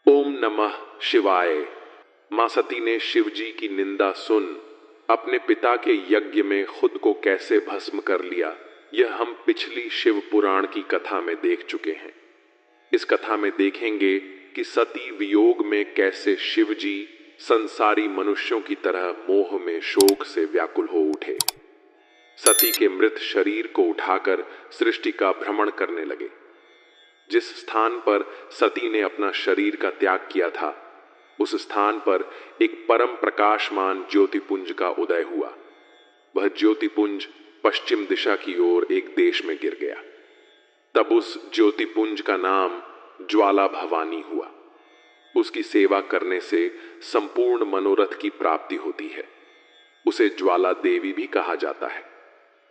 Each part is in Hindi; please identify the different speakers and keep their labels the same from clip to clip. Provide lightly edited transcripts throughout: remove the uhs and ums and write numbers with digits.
Speaker 1: ओम नमः शिवाय। मां सती ने शिव जी की निंदा सुन अपने पिता के यज्ञ में खुद को कैसे भस्म कर लिया, यह हम पिछली शिव पुराण की कथा में देख चुके हैं। इस कथा में देखेंगे कि सती वियोग में कैसे शिव जी संसारी मनुष्यों की तरह मोह में शोक से व्याकुल हो उठे। सती के मृत शरीर को उठाकर सृष्टि का भ्रमण करने लगे। जिस स्थान पर सती ने अपना शरीर का त्याग किया था, उस स्थान पर एक परम प्रकाशमान ज्योतिपुंज का उदय हुआ। वह ज्योतिपुंज पश्चिम दिशा की ओर एक देश में गिर गया। तब उस ज्योतिपुंज का नाम ज्वाला भवानी हुआ। उसकी सेवा करने से संपूर्ण मनोरथ की प्राप्ति होती है। उसे ज्वाला देवी भी कहा जाता है।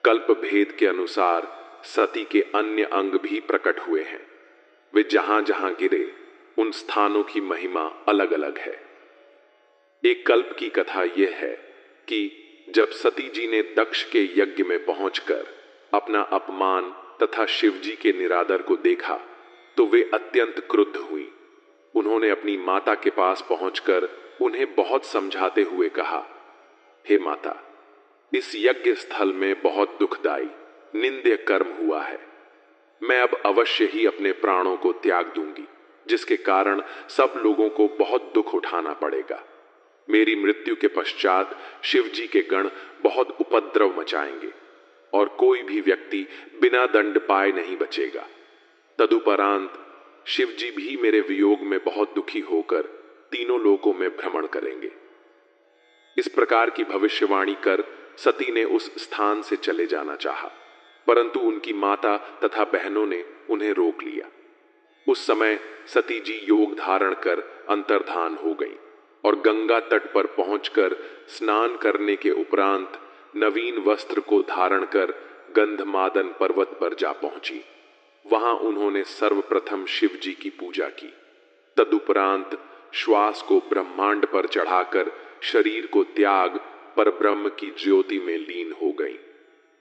Speaker 1: कल्प भेद के अनुसार सती के अन्य अंग भी प्रकट हुए हैं। वे जहां जहां गिरे उन स्थानों की महिमा अलग अलग है। एक कल्प की कथा यह है कि जब सती जी ने दक्ष के यज्ञ में पहुंचकर अपना अपमान तथा शिव जी के निरादर को देखा तो वे अत्यंत क्रुद्ध हुई। उन्होंने अपनी माता के पास पहुंचकर उन्हें बहुत समझाते हुए कहा, हे माता, इस यज्ञ स्थल में बहुत दुखदाई निंद्य कर्म हुआ है। मैं अब अवश्य ही अपने प्राणों को त्याग दूंगी, जिसके कारण सब लोगों को बहुत दुख उठाना पड़ेगा। मेरी मृत्यु के पश्चात शिव जी के गण बहुत उपद्रव मचाएंगे और कोई भी व्यक्ति बिना दंड पाए नहीं बचेगा। तदुपरांत शिव जी भी मेरे वियोग में बहुत दुखी होकर तीनों लोकों में भ्रमण करेंगे। इस प्रकार की भविष्यवाणी कर सती ने उस स्थान से चले जाना चाहा, परंतु उनकी माता तथा बहनों ने उन्हें रोक लिया। उस समय सती जी योग धारण कर अंतर्धान हो गईं और गंगा तट पर पहुंचकर स्नान करने के उपरांत नवीन वस्त्र को धारण कर गंधमादन पर्वत पर जा पहुंची। वहां उन्होंने सर्वप्रथम शिव जी की पूजा की। तदुपरांत श्वास को ब्रह्मांड पर चढ़ाकर शरीर को त्याग परब्रह्म की ज्योति में लीन हो गई।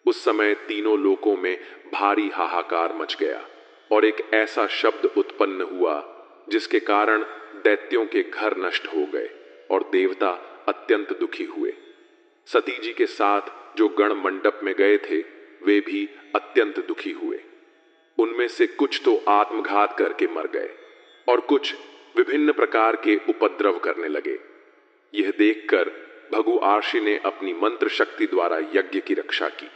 Speaker 1: उस समय तीनों लोकों में भारी हाहाकार मच गया और एक ऐसा शब्द उत्पन्न हुआ जिसके कारण दैत्यों के घर नष्ट हो गए और देवता अत्यंत दुखी हुए। सती जी के साथ जो गण मंडप में गए थे वे भी अत्यंत दुखी हुए। उनमें से कुछ तो आत्मघात करके मर गए और कुछ विभिन्न प्रकार के उपद्रव करने लगे। यह देखकर भगु आर्षि ने अपनी मंत्र शक्ति द्वारा यज्ञ की रक्षा की।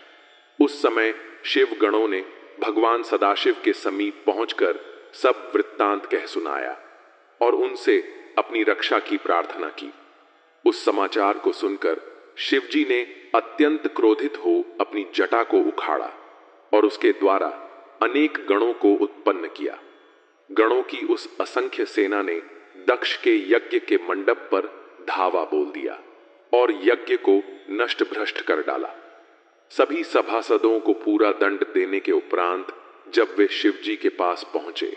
Speaker 1: उस समय शिव गणों ने भगवान सदाशिव के समीप पहुंचकर सब वृत्तांत कह सुनाया और उनसे अपनी रक्षा की प्रार्थना की। उस समाचार को सुनकर शिव जी ने अत्यंत क्रोधित हो अपनी जटा को उखाड़ा और उसके द्वारा अनेक गणों को उत्पन्न किया। गणों की उस असंख्य सेना ने दक्ष के यज्ञ के मंडप पर धावा बोल दिया और यज्ञ को नष्ट भ्रष्ट कर डाला। सभी सभासदों को पूरा दंड देने के उपरांत जब वे शिव जी के पास पहुंचे,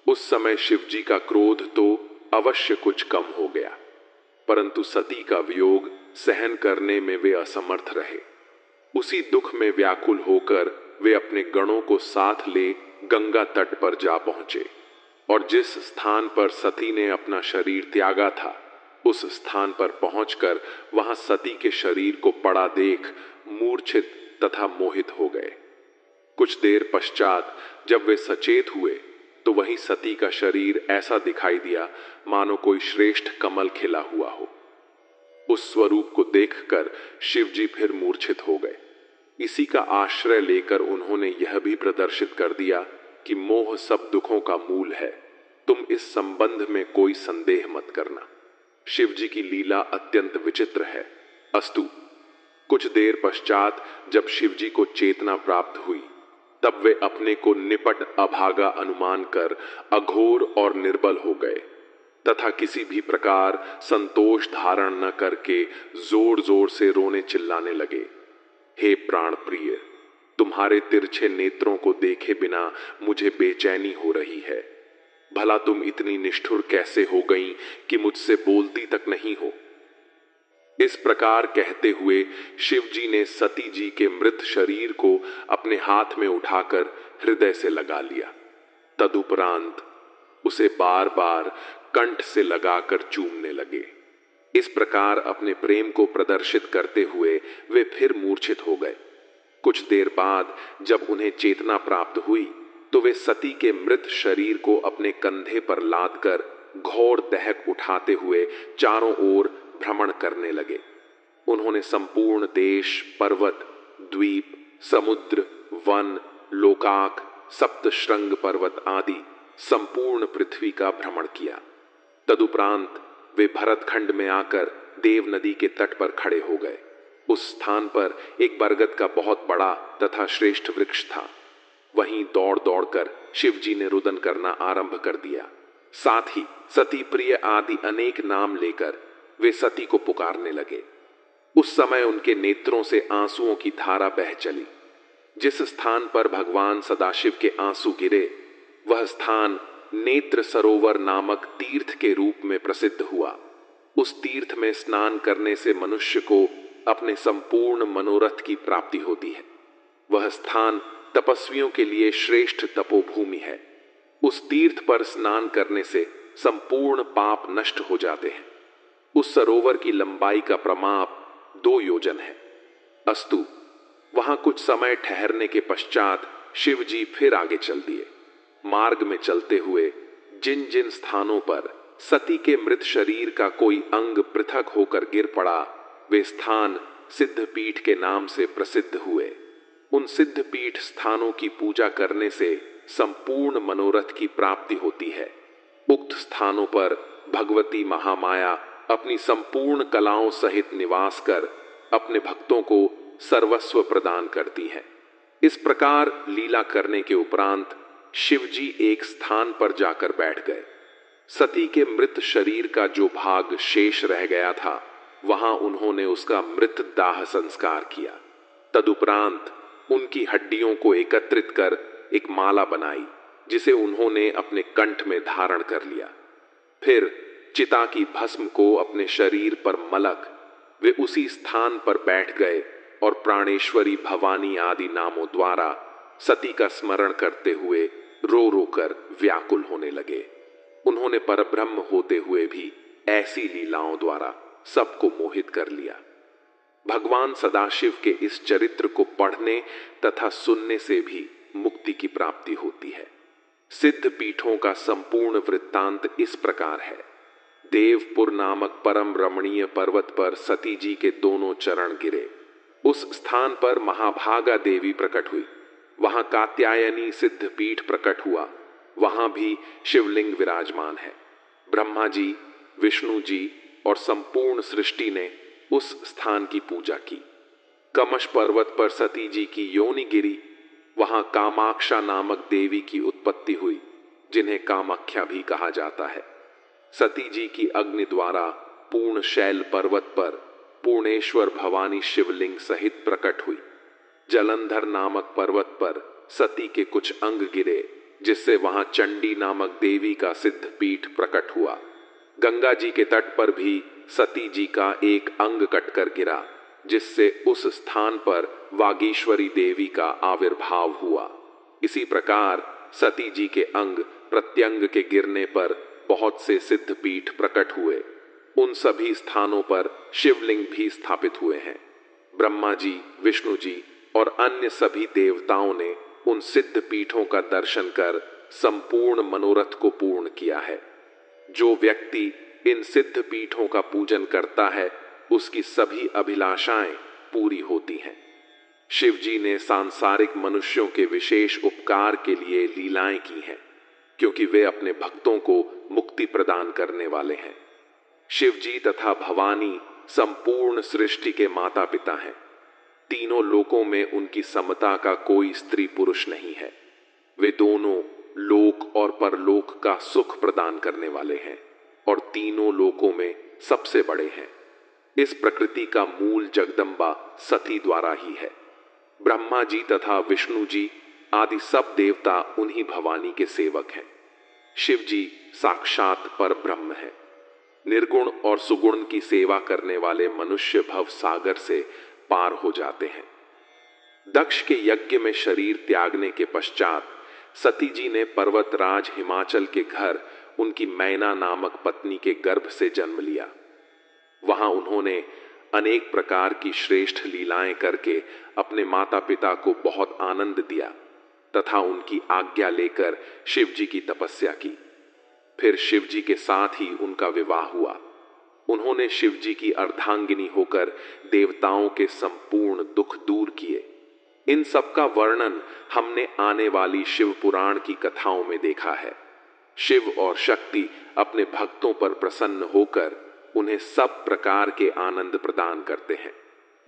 Speaker 1: उस समय शिव जी का क्रोध तो अवश्य कुछ कम हो गया, परंतु सती का वियोग सहन करने में वे असमर्थ रहे। उसी दुख में व्याकुल होकर वे अपने गणों को साथ ले गंगा तट पर जा पहुंचे और जिस स्थान पर सती ने अपना शरीर त्यागा था, उस स्थान पर पहुंचकर वहां सती के शरीर को पड़ा देख मूर्छित तथा मोहित हो गए। कुछ देर पश्चात जब वे सचेत हुए तो वहीं सती का शरीर ऐसा दिखाई दिया मानो कोई श्रेष्ठ कमल खिला हुआ हो। उस स्वरूप को देखकर शिव जी फिर मूर्छित हो गए। इसी का आश्रय लेकर उन्होंने यह भी प्रदर्शित कर दिया कि मोह सब दुखों का मूल है। तुम इस संबंध में कोई संदेह मत करना। शिव जी की लीला अत्यंत विचित्र है। अस्तु, कुछ देर पश्चात जब शिव जी को चेतना प्राप्त हुई तब वे अपने को निपट अभागा अनुमान कर अघोर और निर्बल हो गए तथा किसी भी प्रकार संतोष धारण न करके जोर जोर से रोने चिल्लाने लगे। हे प्राण प्रिय, तुम्हारे तिरछे नेत्रों को देखे बिना मुझे बेचैनी हो रही है। भला तुम इतनी निष्ठुर कैसे हो गईं कि मुझसे बोलती तक नहीं हो। इस प्रकार कहते हुए शिव जी ने सती जी के मृत शरीर को अपने हाथ में उठाकर हृदय से लगा लिया। तदुपरांत उसे बार बार कंठ से लगाकर चूमने लगे। इस प्रकार अपने प्रेम को प्रदर्शित करते हुए वे फिर मूर्छित हो गए। कुछ देर बाद जब उन्हें चेतना प्राप्त हुई तो वे सती के मृत शरीर को अपने कंधे पर लादकर घोर दहक उठाते हुए चारों ओर भ्रमण करने लगे। उन्होंने संपूर्ण देश, पर्वत, द्वीप, समुद्र, वन, लोकाक, सप्तशृंग पर्वत आदि संपूर्ण पृथ्वी का भ्रमण किया। तदुपरांत वे भरतखंड में आकर देव नदी के तट पर खड़े हो गए। उस स्थान पर एक बरगद का बहुत बड़ा तथा श्रेष्ठ वृक्ष था। वहीं दौड़ दौड़कर शिवजी ने रुदन करना आरंभ कर दिया। साथ ही सती प्रिय आदि अनेक नाम लेकर वे सती को पुकारने लगे। उस समय उनके नेत्रों से आंसुओं की धारा बह चली। जिस स्थान पर भगवान सदाशिव के आंसू गिरे वह स्थान नेत्र सरोवर नामक तीर्थ के रूप में प्रसिद्ध हुआ। उस तीर्थ में स्नान करने से मनुष्य को अपने संपूर्ण मनोरथ की प्राप्ति होती है। वह स्थान तपस्वियों के लिए श्रेष्ठ तपोभूमि है। उस तीर्थ पर स्नान करने से संपूर्ण पाप नष्ट हो जाते हैं। उस सरोवर की लंबाई का प्रमाप 2 योजन है। अस्तु, वहां कुछ समय ठहरने के पश्चात शिवजी फिर आगे चल दिए। मार्ग में चलते हुए जिन जिन स्थानों पर सती के मृत शरीर का कोई अंग पृथक होकर गिर पड़ा वे स्थान सिद्धपीठ के नाम से प्रसिद्ध हुए। उन सिद्धपीठ स्थानों की पूजा करने से संपूर्ण मनोरथ की प्राप्ति होती है। उक्त स्थानों पर भगवती महामाया अपनी संपूर्ण कलाओं सहित निवास कर अपने भक्तों को सर्वस्व प्रदान करती है। इस प्रकार लीला करने के उपरांत शिवजी एक स्थान पर जाकर बैठ गए। सती के मृत शरीर का जो भाग शेष रह गया था वहां उन्होंने उसका मृत दाह संस्कार किया। तदुपरांत उनकी हड्डियों को एकत्रित कर एक माला बनाई जिसे उन्होंने अपने कंठ में धारण कर लिया। फिर चिता की भस्म को अपने शरीर पर मलक वे उसी स्थान पर बैठ गए और प्राणेश्वरी, भवानी आदि नामों द्वारा सती का स्मरण करते हुए रो रो कर व्याकुल होने लगे। उन्होंने परब्रह्म होते हुए भी ऐसी लीलाओं द्वारा सबको मोहित कर लिया। भगवान सदाशिव के इस चरित्र को पढ़ने तथा सुनने से भी मुक्ति की प्राप्ति होती है। सिद्ध पीठों का संपूर्ण वृत्तांत इस प्रकार है। देवपुर नामक परम रमणीय पर्वत पर सती जी के दोनों चरण गिरे। उस स्थान पर महाभागा देवी प्रकट हुई। वहां कात्यायनी सिद्ध पीठ प्रकट हुआ। वहां भी शिवलिंग विराजमान है। ब्रह्मा जी, विष्णु जी और संपूर्ण सृष्टि ने उस स्थान की पूजा की। कमश पर्वत पर सती जी की योनि गिरी। वहां कामाक्षा नामक देवी की उत्पत्ति हुई जिन्हें कामाख्या भी कहा जाता है। सती जी की अग्नि द्वारा पूर्ण शैल पर्वत पर पूर्णेश्वर भवानी शिवलिंग सहित प्रकट हुई। जलंधर नामक पर्वत पर सती के कुछ अंग गिरे जिससे वहां चंडी नामक देवी का सिद्ध पीठ प्रकट हुआ। गंगा जी के तट पर भी सती जी का एक अंग कटकर गिरा जिससे उस स्थान पर वागीश्वरी देवी का आविर्भाव हुआ। इसी प्रकार सती जी के अंग प्रत्यंग के गिरने पर बहुत से सिद्ध पीठ प्रकट हुए। उन सभी स्थानों पर शिवलिंग भी स्थापित हुए हैं। ब्रह्मा जी, विष्णु जी और अन्य सभी देवताओं ने उन सिद्ध पीठों का दर्शन कर संपूर्ण मनोरथ को पूर्ण किया है। जो व्यक्ति इन सिद्ध पीठों का पूजन करता है उसकी सभी अभिलाषाएं पूरी होती हैं। शिवजी ने सांसारिक मनुष्यों के विशेष उपकार के लिए लीलाएं की हैं क्योंकि वे अपने भक्तों को मुक्ति प्रदान करने वाले हैं। शिवजी तथा भवानी संपूर्ण सृष्टि के माता पिता हैं। तीनों लोकों में उनकी समता का कोई स्त्री पुरुष नहीं है। वे दोनों लोक और परलोक का सुख प्रदान करने वाले हैं और तीनों लोकों में सबसे बड़े हैं। इस प्रकृति का मूल जगदम्बा सती द्वारा ही है। ब्रह्मा जी तथा विष्णु जी आदि सब देवता उन्हीं भवानी के सेवक हैं। शिव जी साक्षात पर ब्रह्म है। निर्गुण और सुगुण की सेवा करने वाले मनुष्य भव सागर से पार हो जाते हैं। दक्ष के यज्ञ में शरीर त्यागने के पश्चात सती जी ने पर्वतराज हिमाचल के घर उनकी मैना नामक पत्नी के गर्भ से जन्म लिया। वहां उन्होंने अनेक प्रकार की श्रेष्ठ लीलाएं करके अपने माता पिता को बहुत आनंद दिया तथा उनकी आज्ञा लेकर शिव जी की तपस्या की। फिर शिव जी के साथ ही उनका विवाह हुआ। उन्होंने शिव जी की अर्धांगिनी होकर देवताओं के संपूर्ण दुख दूर किए। इन सब का वर्णन हमने आने वाली शिव पुराण की कथाओं में देखा है। शिव और शक्ति अपने भक्तों पर प्रसन्न होकर उन्हें सब प्रकार के आनंद प्रदान करते हैं।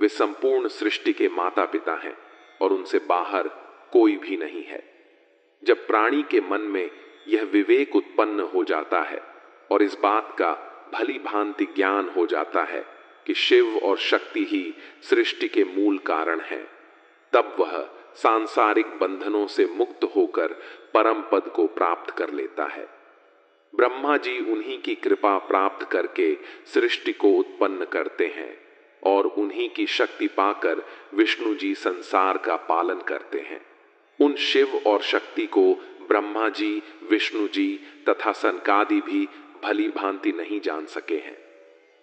Speaker 1: वे संपूर्ण सृष्टि के माता पिता हैं और उनसे बाहर कोई भी नहीं है। जब प्राणी के मन में यह विवेक उत्पन्न हो जाता है और इस बात का भली भांति ज्ञान हो जाता है कि शिव और शक्ति ही सृष्टि के मूल कारण हैं, तब वह सांसारिक बंधनों से मुक्त होकर परम पद को प्राप्त कर लेता है। ब्रह्मा जी उन्हीं की कृपा प्राप्त करके सृष्टि को उत्पन्न करते हैं और उन्हीं की शक्ति पाकर विष्णु जी संसार का पालन करते हैं। उन शिव और शक्ति को ब्रह्मा जी, विष्णु जी तथा सनकादि भी भली भांति नहीं जान सके हैं।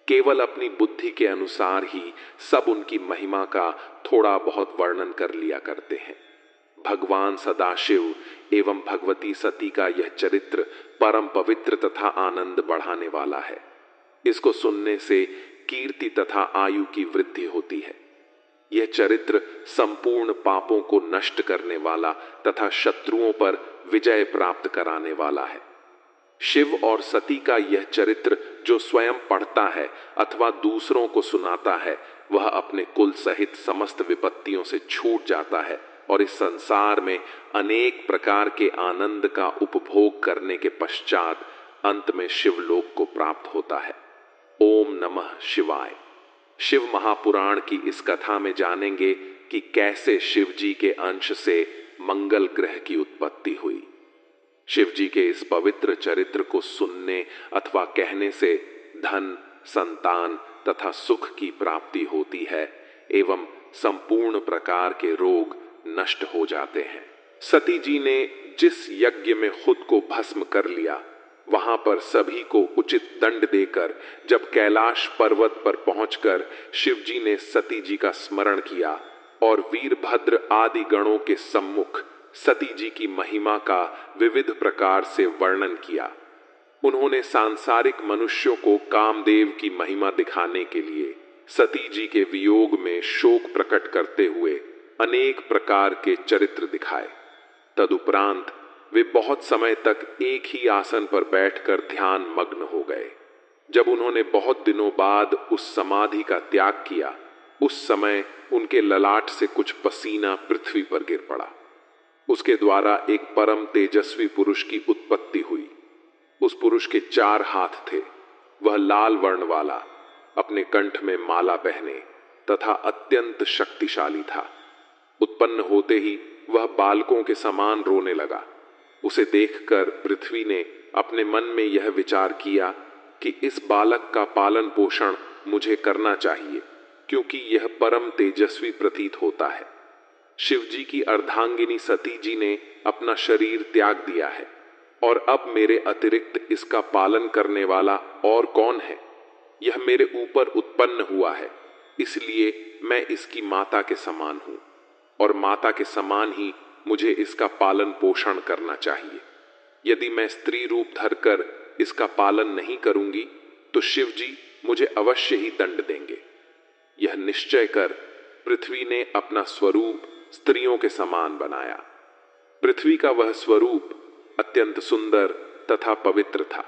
Speaker 1: केवल अपनी बुद्धि के अनुसार ही सब उनकी महिमा का थोड़ा बहुत वर्णन कर लिया करते हैं। भगवान सदाशिव एवं भगवती सती का यह चरित्र परम पवित्र तथा आनंद बढ़ाने वाला है। इसको सुनने से कीर्ति तथा आयु की वृद्धि होती है। यह चरित्र संपूर्ण पापों को नष्ट करने वाला तथा शत्रुओं पर विजय प्राप्त कराने वाला है। शिव और सती का यह चरित्र जो स्वयं पढ़ता है अथवा दूसरों को सुनाता है, वह अपने कुल सहित समस्त विपत्तियों से छूट जाता है और इस संसार में अनेक प्रकार के आनंद का उपभोग करने के पश्चात अंत में शिवलोक को प्राप्त होता है। ओम नमः शिवाय। शिव महापुराण की इस कथा में जानेंगे कि कैसे शिव जी के अंश से मंगल ग्रह की उत्पत्ति हुई। शिव जी के इस पवित्र चरित्र को सुनने अथवा कहने से धन, संतान तथा सुख की प्राप्ति होती है एवं संपूर्ण प्रकार के रोग नष्ट हो जाते हैं। सती जी ने जिस यज्ञ में खुद को भस्म कर लिया, वहां पर सभी को उचित दंड देकर जब कैलाश पर्वत पर पहुंचकर शिव जी ने सती जी का स्मरण किया और वीरभद्र आदि गणों के सम्मुख सती जी की महिमा का विविध प्रकार से वर्णन किया। उन्होंने सांसारिक मनुष्यों को कामदेव की महिमा दिखाने के लिए सती जी के वियोग में शोक प्रकट करते हुए अनेक प्रकार के चरित्र दिखाए। तदुपरांत वे बहुत समय तक एक ही आसन पर बैठकर ध्यान मग्न हो गए। जब उन्होंने बहुत दिनों बाद उस समाधि का त्याग किया, उस समय उनके ललाट से कुछ पसीना पृथ्वी पर गिर पड़ा। उसके द्वारा एक परम तेजस्वी पुरुष की उत्पत्ति हुई। उस पुरुष के 4 हाथ थे। वह लाल वर्ण वाला, अपने कंठ में माला पहने तथा अत्यंत शक्तिशाली था। उत्पन्न होते ही वह बालकों के समान रोने लगा। उसे देखकर पृथ्वी ने अपने मन में यह विचार किया कि इस बालक का पालन पोषण मुझे करना चाहिए, क्योंकि यह परम तेजस्वी प्रतीत होता है। शिव जी की अर्धांगिनी सती जी ने अपना शरीर त्याग दिया है और अब मेरे अतिरिक्त इसका पालन करने वाला और कौन है? यह मेरे ऊपर उत्पन्न हुआ है, इसलिए मैं इसकी माता के समान हूं और माता के समान ही मुझे इसका पालन पोषण करना चाहिए। यदि मैं स्त्री रूप धरकर इसका पालन नहीं करूंगी तो शिव जी मुझे अवश्य ही दंड देंगे। यह निश्चय कर पृथ्वी ने अपना स्वरूप स्त्रियों के समान बनाया। पृथ्वी का वह स्वरूप अत्यंत सुंदर तथा पवित्र था।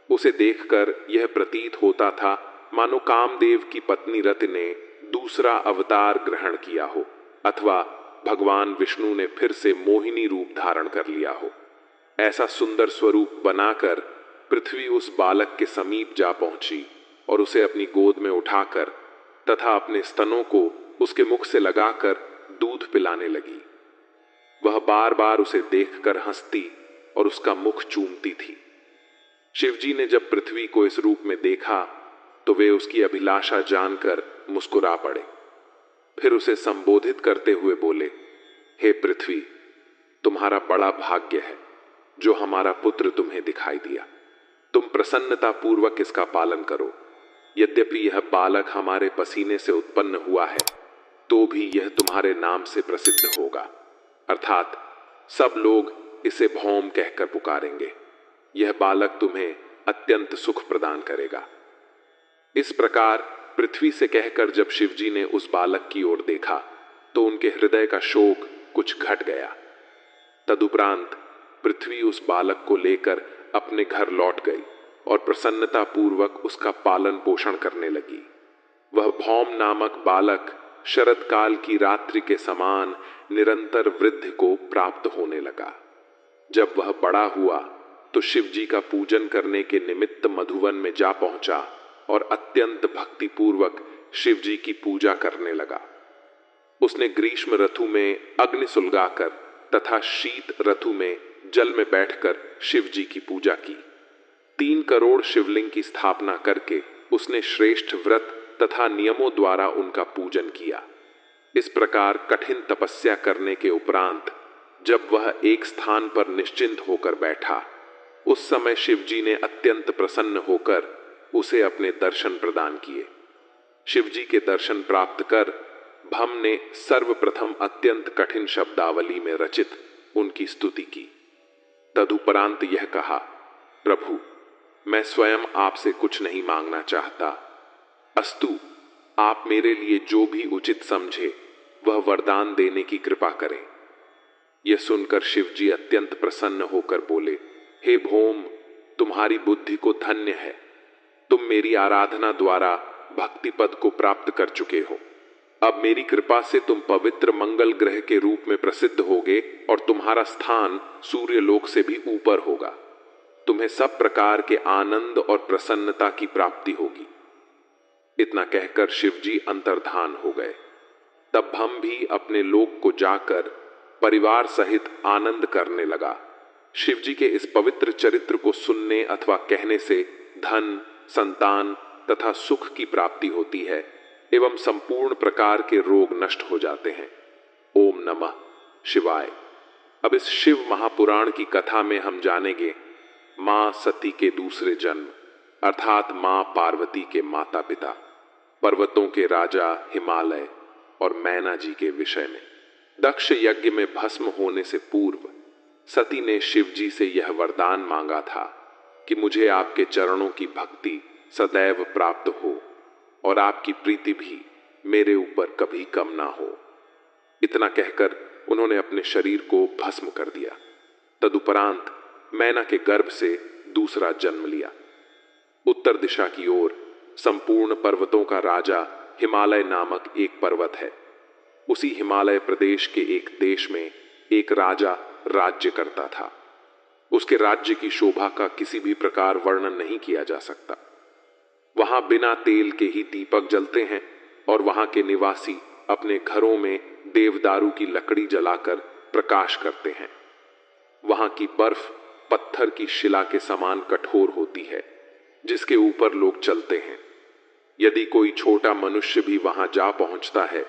Speaker 1: उसे देखकर यह प्रतीत होता था मानो कामदेव की पत्नी रति ने दूसरा अवतार ग्रहण किया हो अथवा भगवान विष्णु ने फिर से मोहिनी रूप धारण कर लिया हो। ऐसा सुंदर स्वरूप बनाकर पृथ्वी उस बालक के समीप जा पहुंची और उसे अपनी गोद में उठाकर तथा अपने स्तनों को उसके मुख से लगाकर दूध पिलाने लगी। वह बार बार उसे देखकर हंसती और उसका मुख चूमती थी। शिवजी ने जब पृथ्वी को इस रूप में देखा तो वे उसकी अभिलाषा जानकर मुस्कुरा पड़े। फिर उसे संबोधित करते हुए बोले, हे पृथ्वी, तुम्हारा बड़ा भाग्य है जो हमारा पुत्र तुम्हें दिखाई दिया। तुम प्रसन्नता पूर्वक इसका पालन करो। यद्यपि यह बालक हमारे पसीने से उत्पन्न हुआ है, तो भी यह तुम्हारे नाम से प्रसिद्ध होगा, अर्थात सब लोग इसे भौम कहकर पुकारेंगे। यह बालक तुम्हें अत्यंत सुख प्रदान करेगा। इस प्रकार पृथ्वी से कहकर जब शिवजी ने उस बालक की ओर देखा तो उनके हृदय का शोक कुछ घट गया। तदुपरांत पृथ्वी उस बालक को लेकर अपने घर लौट गई और प्रसन्नता पूर्वक उसका पालन पोषण करने लगी। वह भौम नामक बालक शरद काल की रात्रि के समान निरंतर वृद्धि को प्राप्त होने लगा। जब वह बड़ा हुआ तो शिवजी का पूजन करने के निमित्त मधुवन में जा पहुंचा और अत्यंत भक्तिपूर्वक शिवजी की पूजा करने लगा। उसने ग्रीष्म ऋतु में अग्नि सुलगाकर तथा शीत ऋतु में जल में बैठकर शिवजी की पूजा की। 3 करोड़ शिवलिंग की स्थापना करके उसने श्रेष्ठ व्रत तथा नियमों द्वारा उनका पूजन किया। इस प्रकार कठिन तपस्या करने के उपरांत जब वह एक स्थान पर निश्चिंत होकर बैठा, उस समय शिवजी ने अत्यंत प्रसन्न होकर उसे अपने दर्शन प्रदान किए। शिवजी के दर्शन प्राप्त कर भम ने सर्वप्रथम अत्यंत कठिन शब्दावली में रचित उनकी स्तुति की। तदुपरांत यह कहा, प्रभु, मैं स्वयं आपसे कुछ नहीं मांगना चाहता, अस्तु आप मेरे लिए जो भी उचित समझे वह वरदान देने की कृपा करें। यह सुनकर शिवजी अत्यंत प्रसन्न होकर बोले, हे भौम, तुम्हारी बुद्धि को धन्य है। तुम मेरी आराधना द्वारा भक्ति पद को प्राप्त कर चुके हो। अब मेरी कृपा से तुम पवित्र मंगल ग्रह के रूप में प्रसिद्ध होगे और तुम्हारा स्थान सूर्य लोक से भी ऊपर होगा। तुम्हें सब प्रकार के आनंद और प्रसन्नता की प्राप्ति होगी। इतना कहकर शिवजी अंतर्धान हो गए। तब भम भी अपने लोक को जाकर परिवार सहित आनंद करने लगा। शिवजी के इस पवित्र चरित्र को सुनने अथवा कहने से धन, संतान तथा सुख की प्राप्ति होती है एवं संपूर्ण प्रकार के रोग नष्ट हो जाते हैं। ओम नमः शिवाय। अब इस शिव महापुराण की कथा में हम जानेंगे मां सती के दूसरे जन्म अर्थात मां पार्वती के माता पिता, पर्वतों के राजा हिमालय और मैना जी के विषय में। दक्ष यज्ञ में भस्म होने से पूर्व सती ने शिव जी से यह वरदान मांगा था कि मुझे आपके चरणों की भक्ति सदैव प्राप्त हो और आपकी प्रीति भी मेरे ऊपर कभी कम ना हो। इतना कहकर उन्होंने अपने शरीर को भस्म कर दिया। तदुपरांत मैना के गर्भ से दूसरा जन्म लिया। उत्तर दिशा की ओर संपूर्ण पर्वतों का राजा हिमालय नामक एक पर्वत है। उसी हिमालय प्रदेश के एक देश में एक राजा राज्य करता था। उसके राज्य की शोभा का किसी भी प्रकार वर्णन नहीं किया जा सकता। वहां बिना तेल के ही दीपक जलते हैं और वहां के निवासी अपने घरों में देवदारू की लकड़ी जलाकर प्रकाश करते हैं। वहां की बर्फ पत्थर की शिला के समान कठोर होती है, जिसके ऊपर लोग चलते हैं। यदि कोई छोटा मनुष्य भी वहां जा पहुंचता है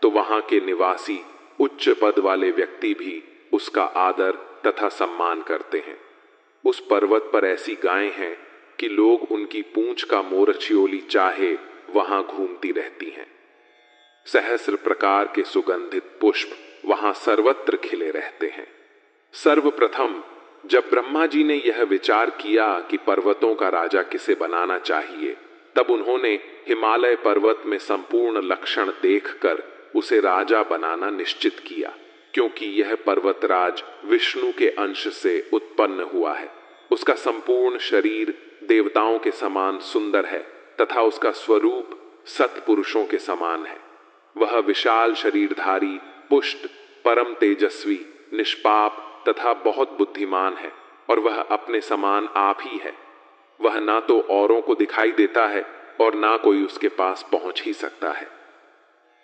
Speaker 1: तो वहां के निवासी उच्च पद वाले व्यक्ति भी उसका आदर तथा सम्मान करते हैं। उस पर्वत पर ऐसी गायें हैं कि लोग उनकी पूंछ का मोरछियोली चाहे वहां घूमती रहती हैं। सहस्र प्रकार के सुगंधित पुष्प वहां सर्वत्र खिले रहते हैं। सर्वप्रथम जब ब्रह्मा जी ने यह विचार किया कि पर्वतों का राजा किसे बनाना चाहिए, तब उन्होंने हिमालय पर्वत में संपूर्ण लक्षण देखकर उसे राजा बनाना निश्चित किया, क्योंकि यह पर्वतराज विष्णु के अंश से उत्पन्न हुआ है। उसका संपूर्ण शरीर देवताओं के समान सुंदर है तथा उसका स्वरूप सत्पुरुषों के समान है। वह विशाल शरीरधारी, पुष्ट, परम तेजस्वी, निष्पाप तथा बहुत बुद्धिमान है और वह अपने समान आप ही है। वह ना तो औरों को दिखाई देता है और ना कोई उसके पास पहुंच ही सकता है।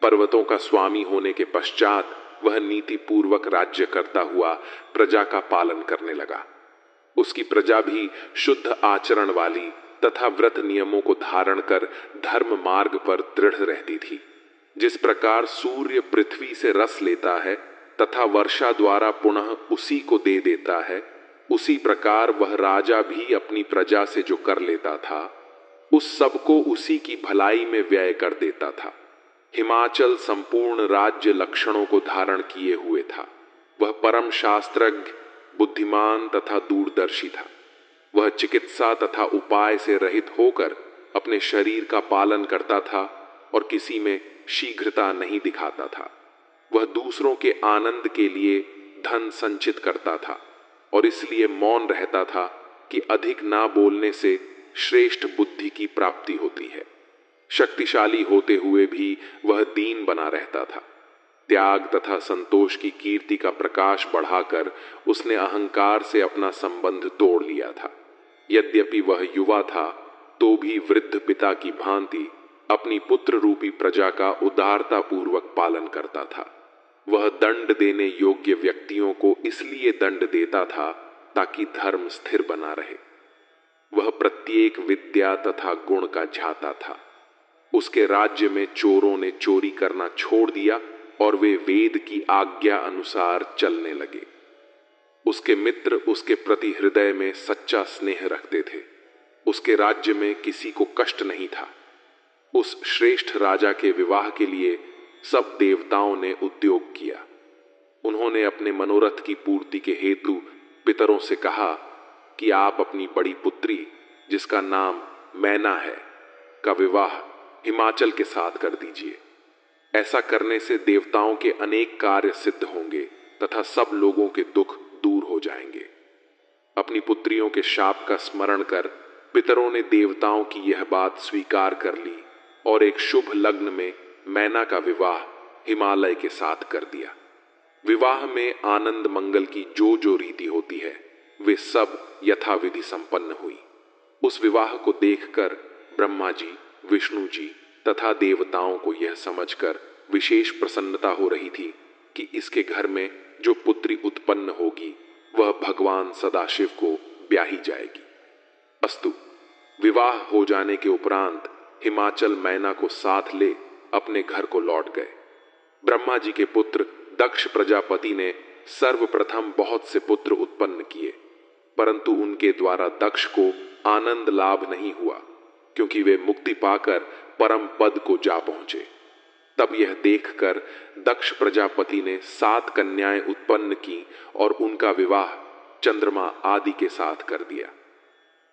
Speaker 1: पर्वतों का स्वामी होने के पश्चात वह नीति पूर्वक राज्य करता हुआ प्रजा का पालन करने लगा। उसकी प्रजा भी शुद्ध आचरण वाली तथा व्रत नियमों को धारण कर धर्म मार्ग पर दृढ़ रहती थी। जिस प्रकार सूर्य पृथ्वी से रस लेता है तथा वर्षा द्वारा पुनः उसी को दे देता है, उसी प्रकार वह राजा भी अपनी प्रजा से जो कर लेता था उस सब को उसी की भलाई में व्यय कर देता था। हिमाचल संपूर्ण राज्य लक्षणों को धारण किए हुए था। वह परम शास्त्रज्ञ, बुद्धिमान तथा दूरदर्शी था। वह चिकित्सा तथा उपाय से रहित होकर अपने शरीर का पालन करता था और किसी में शीघ्रता नहीं दिखाता था। वह दूसरों के आनंद के लिए धन संचित करता था और इसलिए मौन रहता था कि अधिक ना बोलने से श्रेष्ठ बुद्धि की प्राप्ति होती है। शक्तिशाली होते हुए भी वह दीन बना रहता था। त्याग तथा संतोष की कीर्ति का प्रकाश बढ़ाकर उसने अहंकार से अपना संबंध तोड़ लिया था। यद्यपि वह युवा था तो भी वृद्ध पिता की भांति अपनी पुत्र रूपी प्रजा का उदारता पूर्वक पालन करता था। वह दंड देने योग्य व्यक्तियों को इसलिए दंड देता था ताकि धर्म स्थिर बना रहे। वह प्रत्येक विद्या तथा गुण का झाता था। उसके राज्य में चोरों ने चोरी करना छोड़ दिया और वे वेद की आज्ञा अनुसार चलने लगे। उसके मित्र उसके प्रति हृदय में सच्चा स्नेह रखते थे। उसके राज्य में किसी को कष्ट नहीं था। उस श्रेष्ठ राजा के विवाह के लिए सब देवताओं ने उद्योग किया। उन्होंने अपने मनोरथ की पूर्ति के हेतु पितरों से कहा कि आप अपनी बड़ी पुत्री, जिसका नाम मैना है, का विवाह हिमाचल के साथ कर दीजिए। ऐसा करने से देवताओं के अनेक कार्य सिद्ध होंगे तथा सब लोगों के दुख दूर हो जाएंगे। अपनी पुत्रियों के शाप का स्मरण कर पितरों ने देवताओं की यह बात स्वीकार कर ली और एक शुभ लग्न में मैना का विवाह हिमालय के साथ कर दिया। विवाह में आनंद मंगल की जो जो रीति होती है वे सब यथाविधि संपन्न हुई। उस विवाह को देखकर ब्रह्मा जी, विष्णु जी तथा देवताओं को यह समझकर विशेष प्रसन्नता हो रही थी कि इसके घर में जो पुत्री उत्पन्न होगी वह भगवान सदाशिव को ब्याही जाएगी। अस्तु, विवाह हो जाने के उपरांत हिमाचल मैना को साथ ले अपने घर को लौट गए। ब्रह्मा जी के पुत्र दक्ष प्रजापति ने सर्वप्रथम बहुत से पुत्र उत्पन्न किए, परंतु उनके द्वारा दक्ष को आनंद लाभ नहीं हुआ, क्योंकि वे मुक्ति पाकर परम पद को जा पहुंचे। तब यह देखकर दक्ष प्रजापति ने 7 कन्याएं उत्पन्न की और उनका विवाह चंद्रमा आदि के साथ कर दिया।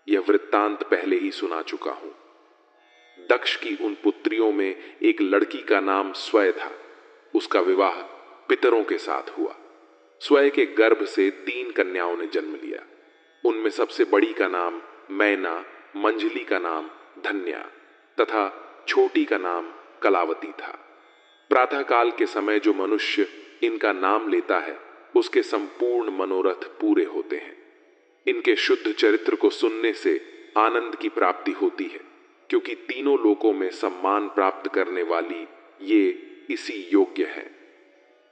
Speaker 1: यह वृत्तांत पहले ही सुना चुका हूं। दक्ष की उन पुत्रियों में एक लड़की का नाम स्वय था। उसका विवाह पितरों के साथ हुआ। स्वय के गर्भ से 3 कन्याओं ने जन्म लिया। उनमें सबसे बड़ी का नाम मैना, मंझली का नाम धन्या तथा छोटी का नाम कलावती था। प्रातःकाल के समय जो मनुष्य इनका नाम लेता है उसके संपूर्ण मनोरथ पूरे होते हैं। इनके शुद्ध चरित्र को सुनने से आनंद की प्राप्ति होती है, क्योंकि तीनों लोकों में सम्मान प्राप्त करने वाली ये इसी योग्य है।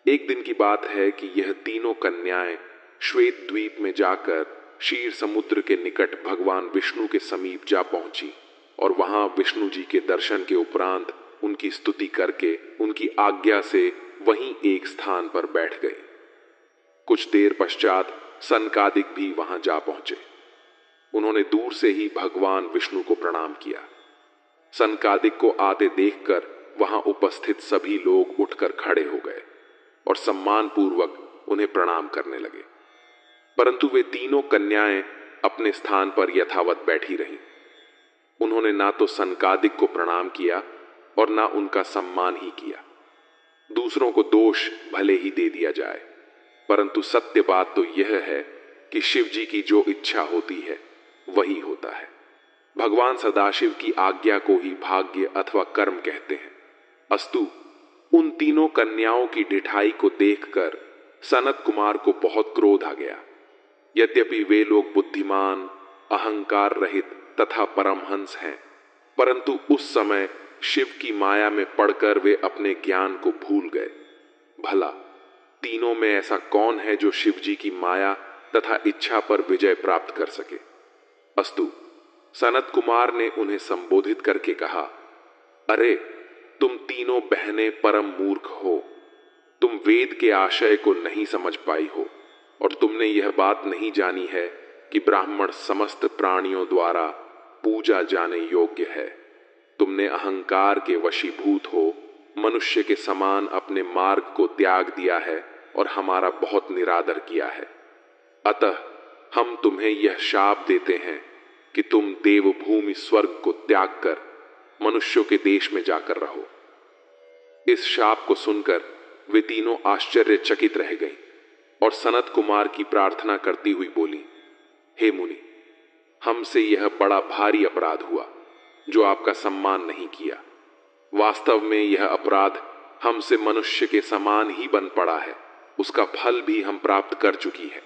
Speaker 1: एक दिन की बात है कि यह तीनों कन्याएं श्वेत द्वीप में जाकर क्षीर समुद्र के निकट भगवान विष्णु के समीप जा पहुंची और वहां विष्णु जी के दर्शन के उपरांत उनकी स्तुति करके उनकी आज्ञा से वहीं एक स्थान पर बैठ गए। कुछ देर पश्चात सनकादिक भी वहां जा पहुंचे। उन्होंने दूर से ही भगवान विष्णु को प्रणाम किया। सनकादिक को आते देखकर वहां उपस्थित सभी लोग उठकर खड़े हो गए और सम्मान पूर्वक उन्हें प्रणाम करने लगे, परंतु वे तीनों कन्याएं अपने स्थान पर यथावत बैठी रहीं। उन्होंने ना तो सनकादिक को प्रणाम किया और ना उनका सम्मान ही किया। दूसरों को दोष भले ही दे दिया जाए, परंतु सत्य बात तो यह है कि शिव जी की जो इच्छा होती है वही होता है। भगवान सदाशिव की आज्ञा को ही भाग्य अथवा कर्म कहते हैं। अस्तु, उन तीनों कन्याओं की ढिठाई को देखकर सनत कुमार को बहुत क्रोध आ गया। यद्यपि वे लोग बुद्धिमान, अहंकार रहित तथा परमहंस हैं, परंतु उस समय शिव की माया में पड़कर वे अपने ज्ञान को भूल गए। भला तीनों में ऐसा कौन है जो शिव जी की माया तथा इच्छा पर विजय प्राप्त कर सके? अस्तु, सनत कुमार ने उन्हें संबोधित करके कहा, अरे तुम तीनों बहनें परम मूर्ख हो। तुम वेद के आशय को नहीं समझ पाई हो। और तुमने यह बात नहीं जानी है कि ब्राह्मण समस्त प्राणियों द्वारा पूजा जाने योग्य है। तुमने अहंकार के वशीभूत हो मनुष्य के समान अपने मार्ग को त्याग दिया है और हमारा बहुत निरादर किया है। अतः हम तुम्हें यह शाप देते हैं कि तुम देवभूमि स्वर्ग को त्याग कर मनुष्यों के देश में जाकर रहो। इस शाप को सुनकर वे तीनों आश्चर्यचकित रह गईं और सनत कुमार की प्रार्थना करती हुई बोली, हे मुनि, हमसे यह बड़ा भारी अपराध हुआ जो आपका सम्मान नहीं किया। वास्तव में यह अपराध हमसे मनुष्य के समान ही बन पड़ा है, उसका फल भी हम प्राप्त कर चुकी है।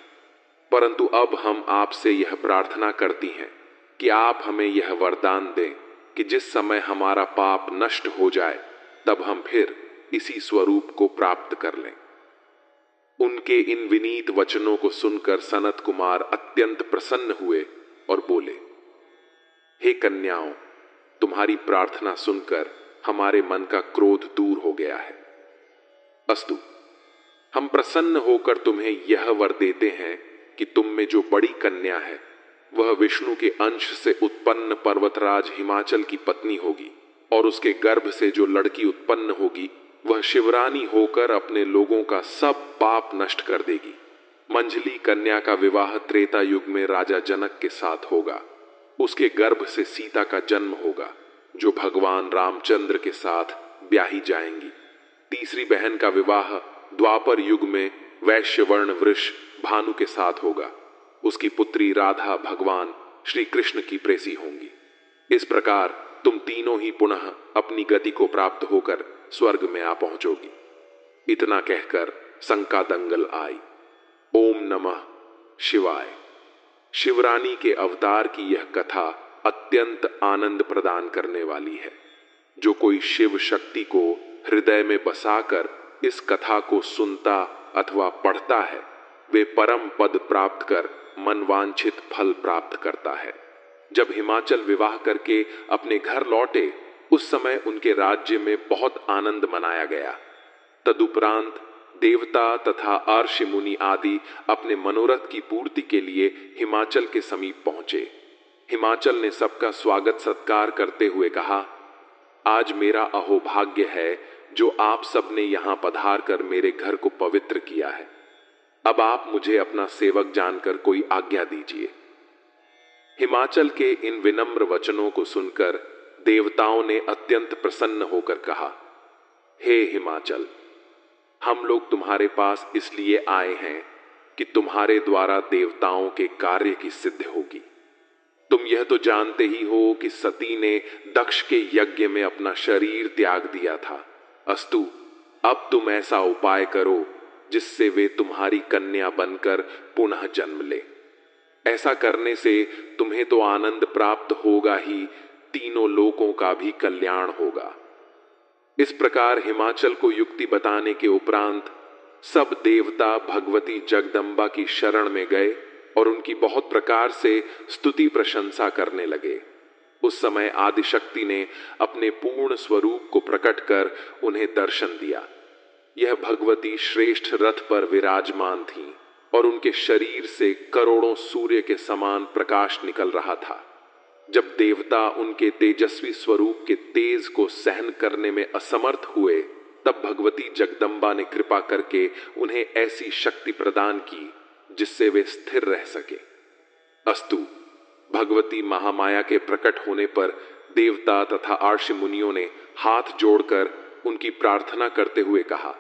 Speaker 1: परंतु अब हम आपसे यह प्रार्थना करती हैं कि आप हमें यह वरदान दें कि जिस समय हमारा पाप नष्ट हो जाए तब हम फिर इसी स्वरूप को प्राप्त कर लें। उनके इन विनीत वचनों को सुनकर सनत कुमार अत्यंत प्रसन्न हुए और बोले, हे कन्याओं, तुम्हारी प्रार्थना सुनकर हमारे मन का क्रोध दूर हो गया है। अस्तु, हम प्रसन्न होकर तुम्हें यह वर देते हैं कि तुम में जो बड़ी कन्या है वह विष्णु के अंश से उत्पन्न पर्वतराज हिमाचल की पत्नी होगी और उसके गर्भ से जो लड़की उत्पन्न होगी वह शिवरानी होकर अपने लोगों का सब पाप नष्ट कर देगी। मंझली कन्या का विवाह त्रेता युग में राजा जनक के साथ होगा। उसके गर्भ से सीता का जन्म होगा जो भगवान रामचंद्र के साथ ब्याही जाएंगी। तीसरी बहन का विवाह द्वापर युग में वैश्यवर्ण वृष भानु के साथ होगा। उसकी पुत्री राधा भगवान श्री कृष्ण की प्रेसी होंगी। इस प्रकार तुम तीनों ही पुनः अपनी गति को प्राप्त होकर स्वर्ग में आ पहुंचोगी। इतना कहकर शंका दंगल आई। ओम नमः शिवाय। शिवरानी के अवतार की यह कथा अत्यंत आनंद प्रदान करने वाली है। जो कोई शिव शक्ति को हृदय में बसाकर इस कथा को सुनता अथवा पढ़ता है वे परम पद प्राप्त कर मनवांछित फल प्राप्त करता है। जब हिमाचल विवाह करके अपने घर लौटे उस समय उनके राज्य में बहुत आनंद मनाया गया। तदुपरांत देवता तथा अर्षि मुनि आदि अपने मनोरथ की पूर्ति के लिए हिमाचल के समीप पहुंचे। हिमाचल ने सबका स्वागत सत्कार करते हुए कहा, आज मेरा अहोभाग्य है जो आप सबने यहां पधार कर मेरे घर को पवित्र किया है। अब आप मुझे अपना सेवक जानकर कोई आज्ञा दीजिए। हिमाचल के इन विनम्र वचनों को सुनकर देवताओं ने अत्यंत प्रसन्न होकर कहा, हे हिमाचल, हम लोग तुम्हारे पास इसलिए आए हैं कि तुम्हारे द्वारा देवताओं के कार्य की सिद्धि होगी। तुम यह तो जानते ही हो कि सती ने दक्ष के यज्ञ में अपना शरीर त्याग दिया था। अस्तु, अब तुम ऐसा उपाय करो जिससे वे तुम्हारी कन्या बनकर पुनः जन्म ले। ऐसा करने से तुम्हें तो आनंद प्राप्त होगा ही, तीनों लोकों का भी कल्याण होगा। इस प्रकार हिमाचल को युक्ति बताने के उपरांत सब देवता भगवती जगदम्बा की शरण में गए और उनकी बहुत प्रकार से स्तुति प्रशंसा करने लगे। उस समय आदिशक्ति ने अपने पूर्ण स्वरूप को प्रकट कर उन्हें दर्शन दिया। यह भगवती श्रेष्ठ रथ पर विराजमान थीं और उनके शरीर से करोड़ों सूर्य के समान प्रकाश निकल रहा था। जब देवता उनके तेजस्वी स्वरूप के तेज को सहन करने में असमर्थ हुए तब भगवती जगदम्बा ने कृपा करके उन्हें ऐसी शक्ति प्रदान की जिससे वे स्थिर रह सके। अस्तु, भगवती महामाया के प्रकट होने पर देवता तथा अर्षि मुनियों ने हाथ जोड़कर उनकी प्रार्थना करते हुए कहा,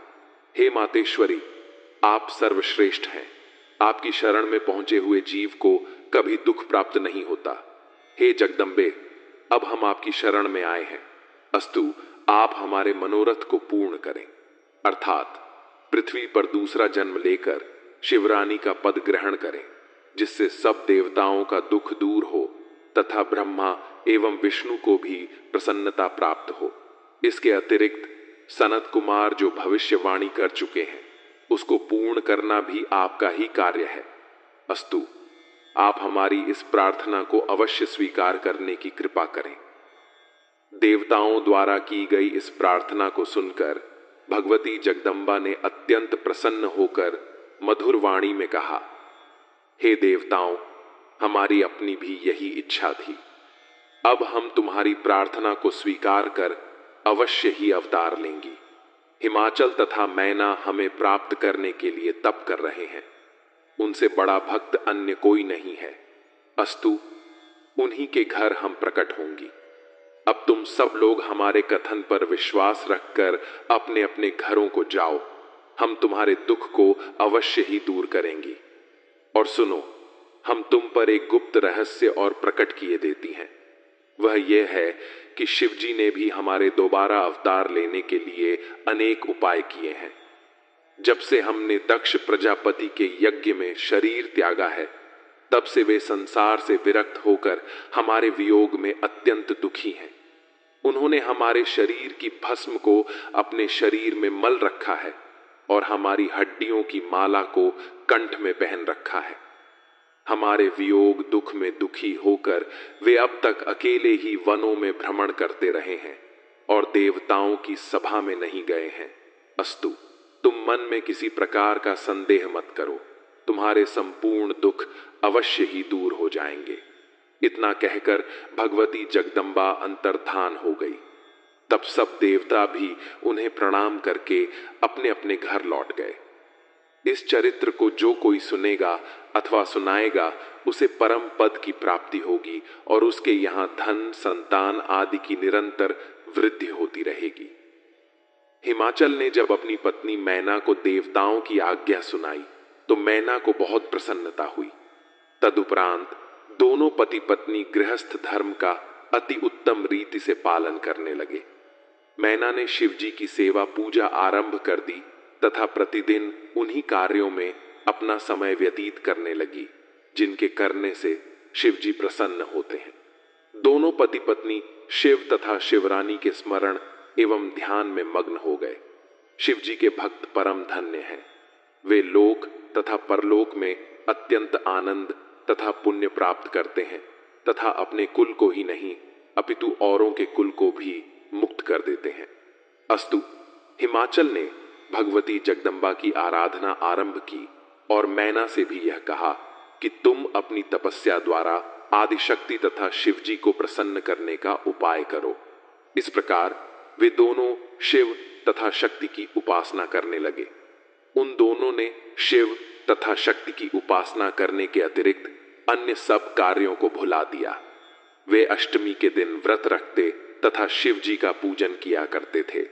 Speaker 1: हे मातेश्वरी, आप सर्वश्रेष्ठ हैं। आपकी शरण में पहुंचे हुए जीव को कभी दुख प्राप्त नहीं होता। हे जगदम्बे, अब हम आपकी शरण में आए हैं। अस्तु, आप हमारे मनोरथ को पूर्ण करें, अर्थात पृथ्वी पर दूसरा जन्म लेकर शिवरानी का पद ग्रहण करें, जिससे सब देवताओं का दुख दूर हो तथा ब्रह्मा एवं विष्णु को भी प्रसन्नता प्राप्त हो। इसके अतिरिक्त सनत कुमार जो भविष्यवाणी कर चुके हैं उसको पूर्ण करना भी आपका ही कार्य है। अस्तु, आप हमारी इस प्रार्थना को अवश्य स्वीकार करने की कृपा करें। देवताओं द्वारा की गई इस प्रार्थना को सुनकर भगवती जगदम्बा ने अत्यंत प्रसन्न होकर मधुर वाणी में कहा, हे देवताओं, हमारी अपनी भी यही इच्छा थी। अब हम तुम्हारी प्रार्थना को स्वीकार कर अवश्य ही अवतार लेंगी। हिमाचल तथा मैना हमें प्राप्त करने के लिए तप कर रहे हैं। उनसे बड़ा भक्त अन्य कोई नहीं है। अस्तु, उन्हीं के घर हम प्रकट होंगी। अब तुम सब लोग हमारे कथन पर विश्वास रखकर अपने अपने घरों को जाओ। हम तुम्हारे दुख को अवश्य ही दूर करेंगी। और सुनो, हम तुम पर एक गुप्त रहस्य और प्रकट किए देती हैं। वह यह है कि शिवजी ने भी हमारे दोबारा अवतार लेने के लिए अनेक उपाय किए हैं। जब से हमने दक्ष प्रजापति के यज्ञ में शरीर त्यागा है, तब से वे संसार से विरक्त होकर हमारे वियोग में अत्यंत दुखी हैं। उन्होंने हमारे शरीर की भस्म को अपने शरीर में मल रखा है और हमारी हड्डियों की माला को कंठ में पहन रखा है। हमारे वियोग दुख में दुखी होकर वे अब तक अकेले ही वनों में भ्रमण करते रहे हैं और देवताओं की सभा में नहीं गए हैं। अस्तु, तुम मन में किसी प्रकार का संदेह मत करो, तुम्हारे संपूर्ण दुख अवश्य ही दूर हो जाएंगे। इतना कहकर भगवती जगदम्बा अंतर्धान हो गई। तब सब देवता भी उन्हें प्रणाम करके अपने अपने घर लौट गए। इस चरित्र को जो कोई सुनेगा अथवा सुनाएगा, उसे परम पद की प्राप्ति होगी और उसके यहाँ धन, संतान आदि की निरंतर वृद्धि होती रहेगी। हिमाचल ने जब अपनी पत्नी मैना को देवताओं की आज्ञा सुनाई तो मैना को बहुत प्रसन्नता हुई। तदुपरांत दोनों पति पत्नी गृहस्थ धर्म का अति उत्तम रीति से पालन करने लगे। मैना ने शिवजी की सेवा पूजा आरंभ कर दी तथा प्रतिदिन उन्हीं कार्यों में अपना समय व्यतीत करने लगी जिनके करने से शिवजी प्रसन्न होते हैं। दोनों पति पत्नी शिव तथा शिवरानी के स्मरण एवं ध्यान में मग्न हो गए। शिवजी के भक्त परम धन्य हैं। वे लोक तथा परलोक में अत्यंत आनंद तथा पुण्य प्राप्त करते हैं तथा अपने कुल को ही नहीं अपितु औरों के कुल को भी मुक्त कर देते हैं। अस्तु, हिमाचल ने भगवती जगदम्बा की आराधना आरंभ की और मैना से भी यह कहा कि तुम अपनी तपस्या द्वारा आदिशक्ति तथा शिवजी को प्रसन्न करने का उपाय करो। इस प्रकार वे दोनों शिव तथा शक्ति की उपासना करने लगे। उन दोनों ने शिव तथा शक्ति की उपासना करने के अतिरिक्त अन्य सब कार्यों को भुला दिया। वे अष्टमी के दिन व्रत रखते तथा शिव जी का पूजन किया करते थे।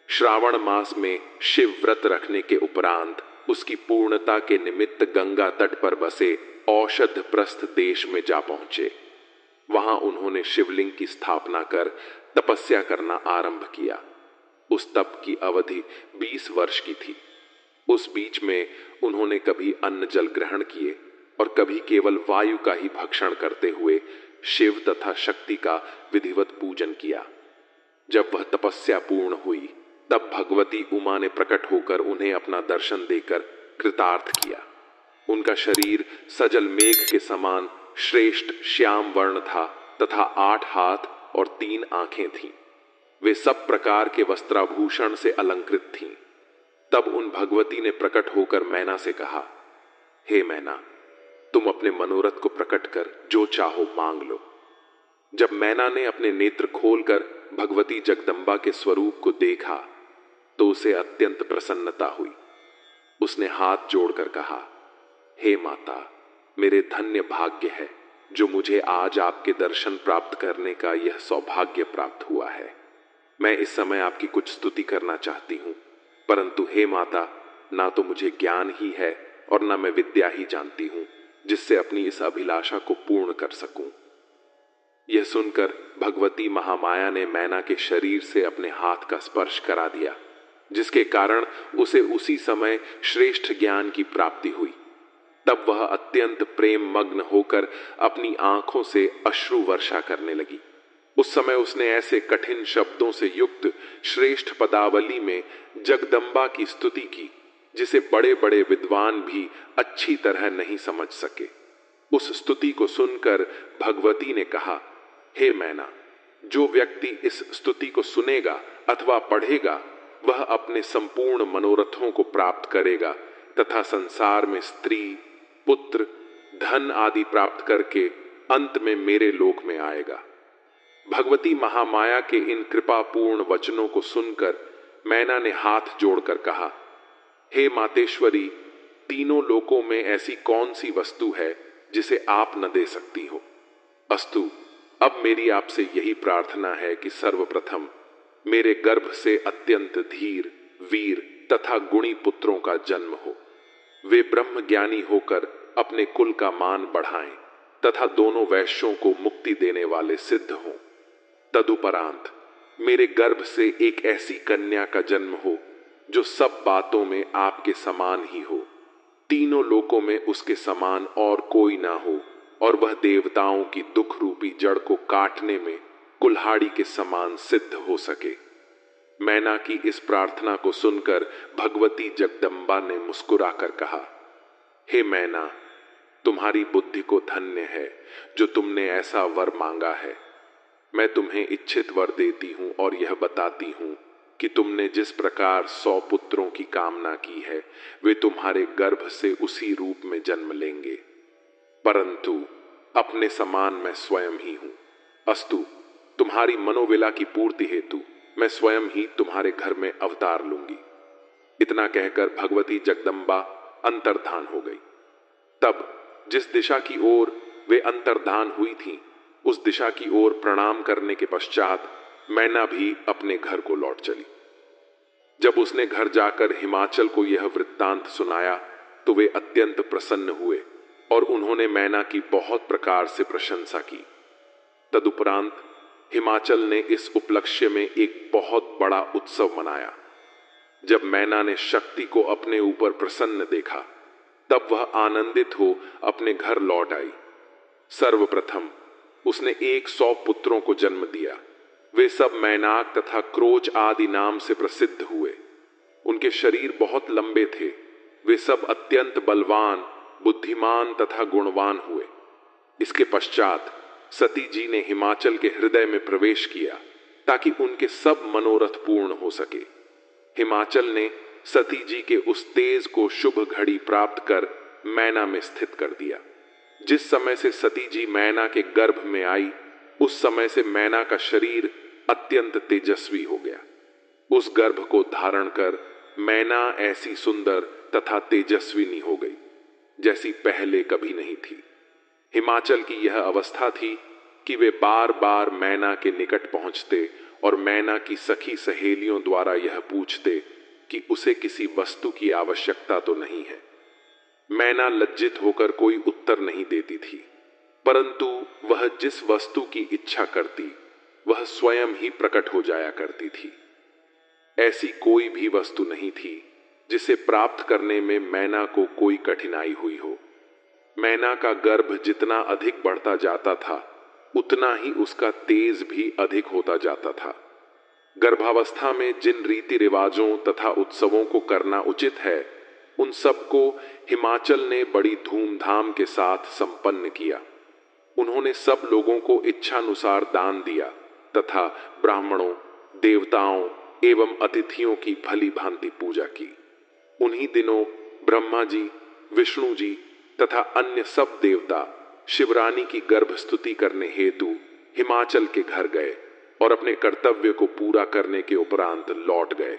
Speaker 1: श्रावण मास में शिव व्रत रखने के उपरांत उसकी पूर्णता के निमित्त गंगा तट पर बसे औषध प्रस्थ देश में जा पहुंचे। वहां उन्होंने शिवलिंग की स्थापना कर तपस्या करना आरंभ किया। उस तप की अवधि 20 वर्ष की थी। उस बीच में उन्होंने कभी अन्न जल ग्रहण किए और कभी केवल वायु का ही भक्षण करते हुए शिव तथा शक्ति का विधिवत पूजन किया। जब वह तपस्या पूर्ण हुई तब भगवती उमा ने प्रकट होकर उन्हें अपना दर्शन देकर कृतार्थ किया। उनका शरीर सजल मेघ के समान श्रेष्ठ श्याम वर्ण था तथा 8 हाथ और 3 आंखें थीं। वे सब प्रकार के वस्त्राभूषण से अलंकृत थीं। तब उन भगवती ने प्रकट होकर मैना से कहा, हे मैना, तुम अपने मनोरथ को प्रकट कर जो चाहो मांग लो। जब मैना ने अपने नेत्र खोलकर भगवती जगदम्बा के स्वरूप को देखा तो उसे अत्यंत प्रसन्नता हुई। उसने हाथ जोड़कर कहा, हे माता, मेरे धन्य भाग्य है जो मुझे आज आपके दर्शन प्राप्त करने का यह सौभाग्य प्राप्त हुआ है। मैं इस समय आपकी कुछ स्तुति करना चाहती हूं, परंतु हे माता, ना तो मुझे ज्ञान ही है और ना मैं विद्या ही जानती हूं जिससे अपनी इस अभिलाषा को पूर्ण कर सकूं। यह सुनकर भगवती महामाया ने मैना के शरीर से अपने हाथ का स्पर्श करा दिया, जिसके कारण उसे उसी समय श्रेष्ठ ज्ञान की प्राप्ति हुई। तब वह अत्यंत प्रेम मग्न होकर अपनी आंखों से अश्रु वर्षा करने लगी। उस समय उसने ऐसे कठिन शब्दों से युक्त श्रेष्ठ पदावली में जगदम्बा की स्तुति की जिसे बड़े बड़े विद्वान भी अच्छी तरह नहीं समझ सके। उस स्तुति को सुनकर भगवती ने कहा, हे मैना, जो व्यक्ति इस स्तुति को सुनेगा अथवा पढ़ेगा वह अपने संपूर्ण मनोरथों को प्राप्त करेगा तथा संसार में स्त्री, पुत्र, धन आदि प्राप्त करके अंत में मेरे लोक में आएगा। भगवती महामाया के इन कृपापूर्ण वचनों को सुनकर मैना ने हाथ जोड़कर कहा, हे मातेश्वरी, तीनों लोकों में ऐसी कौन सी वस्तु है जिसे आप न दे सकती हो। अस्तु, अब मेरी आपसे यही प्रार्थना है कि सर्वप्रथम मेरे गर्भ से अत्यंत धीर, वीर तथा गुणी पुत्रों का जन्म हो। वे ब्रह्म ज्ञानी होकर अपने कुल का मान बढ़ाएं तथा दोनों वैश्यों को मुक्ति देने वाले सिद्ध हों। तदुपरांत मेरे गर्भ से एक ऐसी कन्या का जन्म हो जो सब बातों में आपके समान ही हो, तीनों लोकों में उसके समान और कोई ना हो, और वह देवताओं की दुख रूपी जड़ को काटने में कुल्हाड़ी के समान सिद्ध हो सके। मैना की इस प्रार्थना को सुनकर भगवती जगदम्बा ने मुस्कुराकर कहा, हे मैना, तुम्हारी बुद्धि को धन्य है जो तुमने ऐसा वर मांगा है। मैं तुम्हें इच्छित वर देती हूं और यह बताती हूं कि तुमने जिस प्रकार 100 पुत्रों की कामना की है वे तुम्हारे गर्भ से उसी रूप में जन्म लेंगे, परंतु अपने समान मैं स्वयं ही हूं। अस्तु, तुम्हारी मनोविला की पूर्ति हेतु मैं स्वयं ही तुम्हारे घर में अवतार लूंगी। इतना कहकर भगवती जगदम्बा अंतर्धान हो गई। तब जिस दिशा की ओर वे अंतर्धान हुई थीं, उस दिशा की ओर प्रणाम करने के पश्चात मैना भी अपने घर को लौट चली। जब उसने घर जाकर हिमाचल को यह वृत्तांत सुनाया तो वे अत्यंत प्रसन्न हुए और उन्होंने मैना की बहुत प्रकार से प्रशंसा की। तदुपरांत हिमाचल ने इस उपलक्ष्य में एक बहुत बड़ा उत्सव मनाया। जब मैना ने शक्ति को अपने ऊपर प्रसन्न देखा, तब वह आनंदित हो अपने घर लौट आई। सर्वप्रथम उसने 100 पुत्रों को जन्म दिया। वे सब मैनाक तथा क्रोच आदि नाम से प्रसिद्ध हुए। उनके शरीर बहुत लंबे थे। वे सब अत्यंत बलवान, बुद्धिमान तथा गुणवान हुए। इसके पश्चात सती जी ने हिमाचल के हृदय में प्रवेश किया ताकि उनके सब मनोरथ पूर्ण हो सके। हिमाचल ने सती जी के उस तेज को शुभ घड़ी प्राप्त कर मैना में स्थित कर दिया। जिस समय से सती जी मैना के गर्भ में आई, उस समय से मैना का शरीर अत्यंत तेजस्वी हो गया। उस गर्भ को धारण कर मैना ऐसी सुंदर तथा तेजस्विनी हो गई जैसी पहले कभी नहीं थी। हिमाचल की यह अवस्था थी कि वे बार बार मैना के निकट पहुंचते और मैना की सखी सहेलियों द्वारा यह पूछते कि उसे किसी वस्तु की आवश्यकता तो नहीं है। मैना लज्जित होकर कोई उत्तर नहीं देती थी, परंतु वह जिस वस्तु की इच्छा करती वह स्वयं ही प्रकट हो जाया करती थी। ऐसी कोई भी वस्तु नहीं थी जिसे प्राप्त करने में मैना को कोई कठिनाई हुई हो। मैना का गर्भ जितना अधिक बढ़ता जाता था, उतना ही उसका तेज भी अधिक होता जाता था। गर्भावस्था में जिन रीति रिवाजों तथा उत्सवों को करना उचित है, उन सबको हिमाचल ने बड़ी धूमधाम के साथ संपन्न किया। उन्होंने सब लोगों को इच्छानुसार दान दिया तथा ब्राह्मणों, देवताओं एवं अतिथियों की भली भांति पूजा की। उन्हीं दिनों ब्रह्मा जी, विष्णु जी तथा अन्य सब देवता शिवरानी की गर्भ स्तुति करने हेतु हिमाचल के घर गए और अपने कर्तव्य को पूरा करने के उपरांत लौट गए।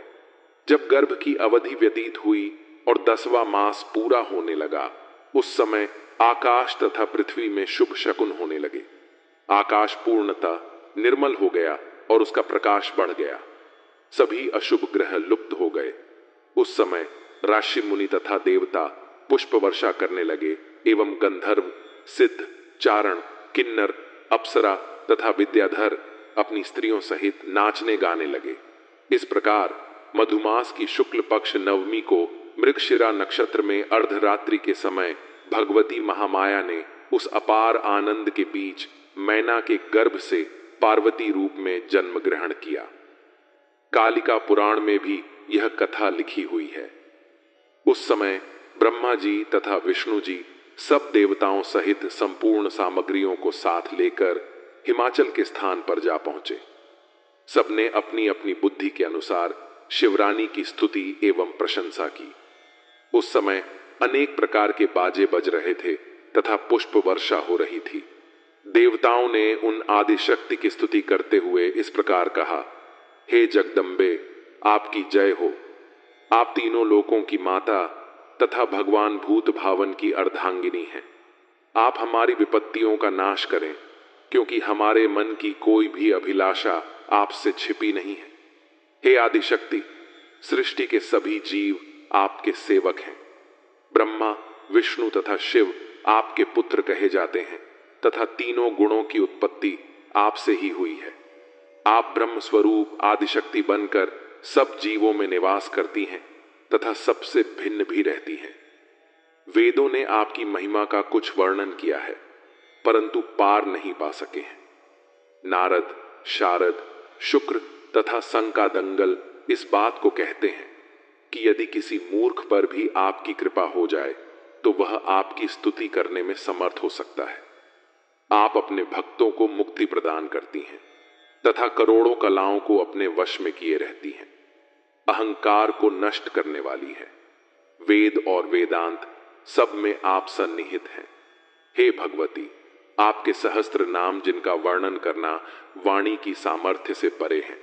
Speaker 1: जब गर्भ की अवधि व्यतीत हुई और 10वां मास पूरा होने लगा, उस समय आकाश तथा पृथ्वी में शुभ शकुन होने लगे। आकाश पूर्णतः निर्मल हो गया और उसका प्रकाश बढ़ गया। सभी अशुभ ग्रह लुप्त हो गए। उस समय ऋषि मुनि तथा देवता पुष्प वर्षा करने लगे एवं गंधर्व, सिद्ध, चारण, किन्नर, अप्सरा तथा विद्याधर अपनी स्त्रियों सहित नाचने गाने लगे। इस प्रकार मधुमास की शुक्ल पक्ष नवमी को मृगशिरा नक्षत्र में अर्धरात्रि के समय भगवती महामाया ने उस अपार आनंद के बीच मैना के गर्भ से पार्वती रूप में जन्म ग्रहण किया। कालिका पुराण में भी यह कथा लिखी हुई है। उस समय ब्रह्मा जी तथा विष्णु जी सब देवताओं सहित संपूर्ण सामग्रियों को साथ लेकर हिमाचल के स्थान पर जा पहुंचे। सबने अपनी अपनी बुद्धि के अनुसार शिवरानी की स्तुति एवं प्रशंसा की। उस समय अनेक प्रकार के बाजे बज रहे थे तथा पुष्प वर्षा हो रही थी। देवताओं ने उन आदिशक्ति की स्तुति करते हुए इस प्रकार कहा, हे जगदम्बे, आपकी जय हो। आप तीनों लोकों की माता तथा भगवान भूत भावन की अर्धांगिनी हैं। आप हमारी विपत्तियों का नाश करें, क्योंकि हमारे मन की कोई भी अभिलाषा आपसे छिपी नहीं है। हे आदिशक्ति, सृष्टि के सभी जीव आपके सेवक हैं। ब्रह्मा, विष्णु तथा शिव आपके पुत्र कहे जाते हैं तथा तीनों गुणों की उत्पत्ति आपसे ही हुई है। आप ब्रह्म स्वरूप आदिशक्ति बनकर सब जीवों में निवास करती हैं तथा सबसे भिन्न भी रहती हैं। वेदों ने आपकी महिमा का कुछ वर्णन किया है, परंतु पार नहीं पा सके हैं। नारद, शारद, शुक्र तथा संकादंगल इस बात को कहते हैं कि यदि किसी मूर्ख पर भी आपकी कृपा हो जाए तो वह आपकी स्तुति करने में समर्थ हो सकता है। आप अपने भक्तों को मुक्ति प्रदान करती हैं तथा करोड़ों कलाओं को अपने वश में किए रहती हैं। अहंकार को नष्ट करने वाली है। वेद और वेदांत सब में आप सन्निहित हैं। हे भगवती, आपके सहस्त्र नाम जिनका वर्णन करना वाणी की सामर्थ्य से परे हैं।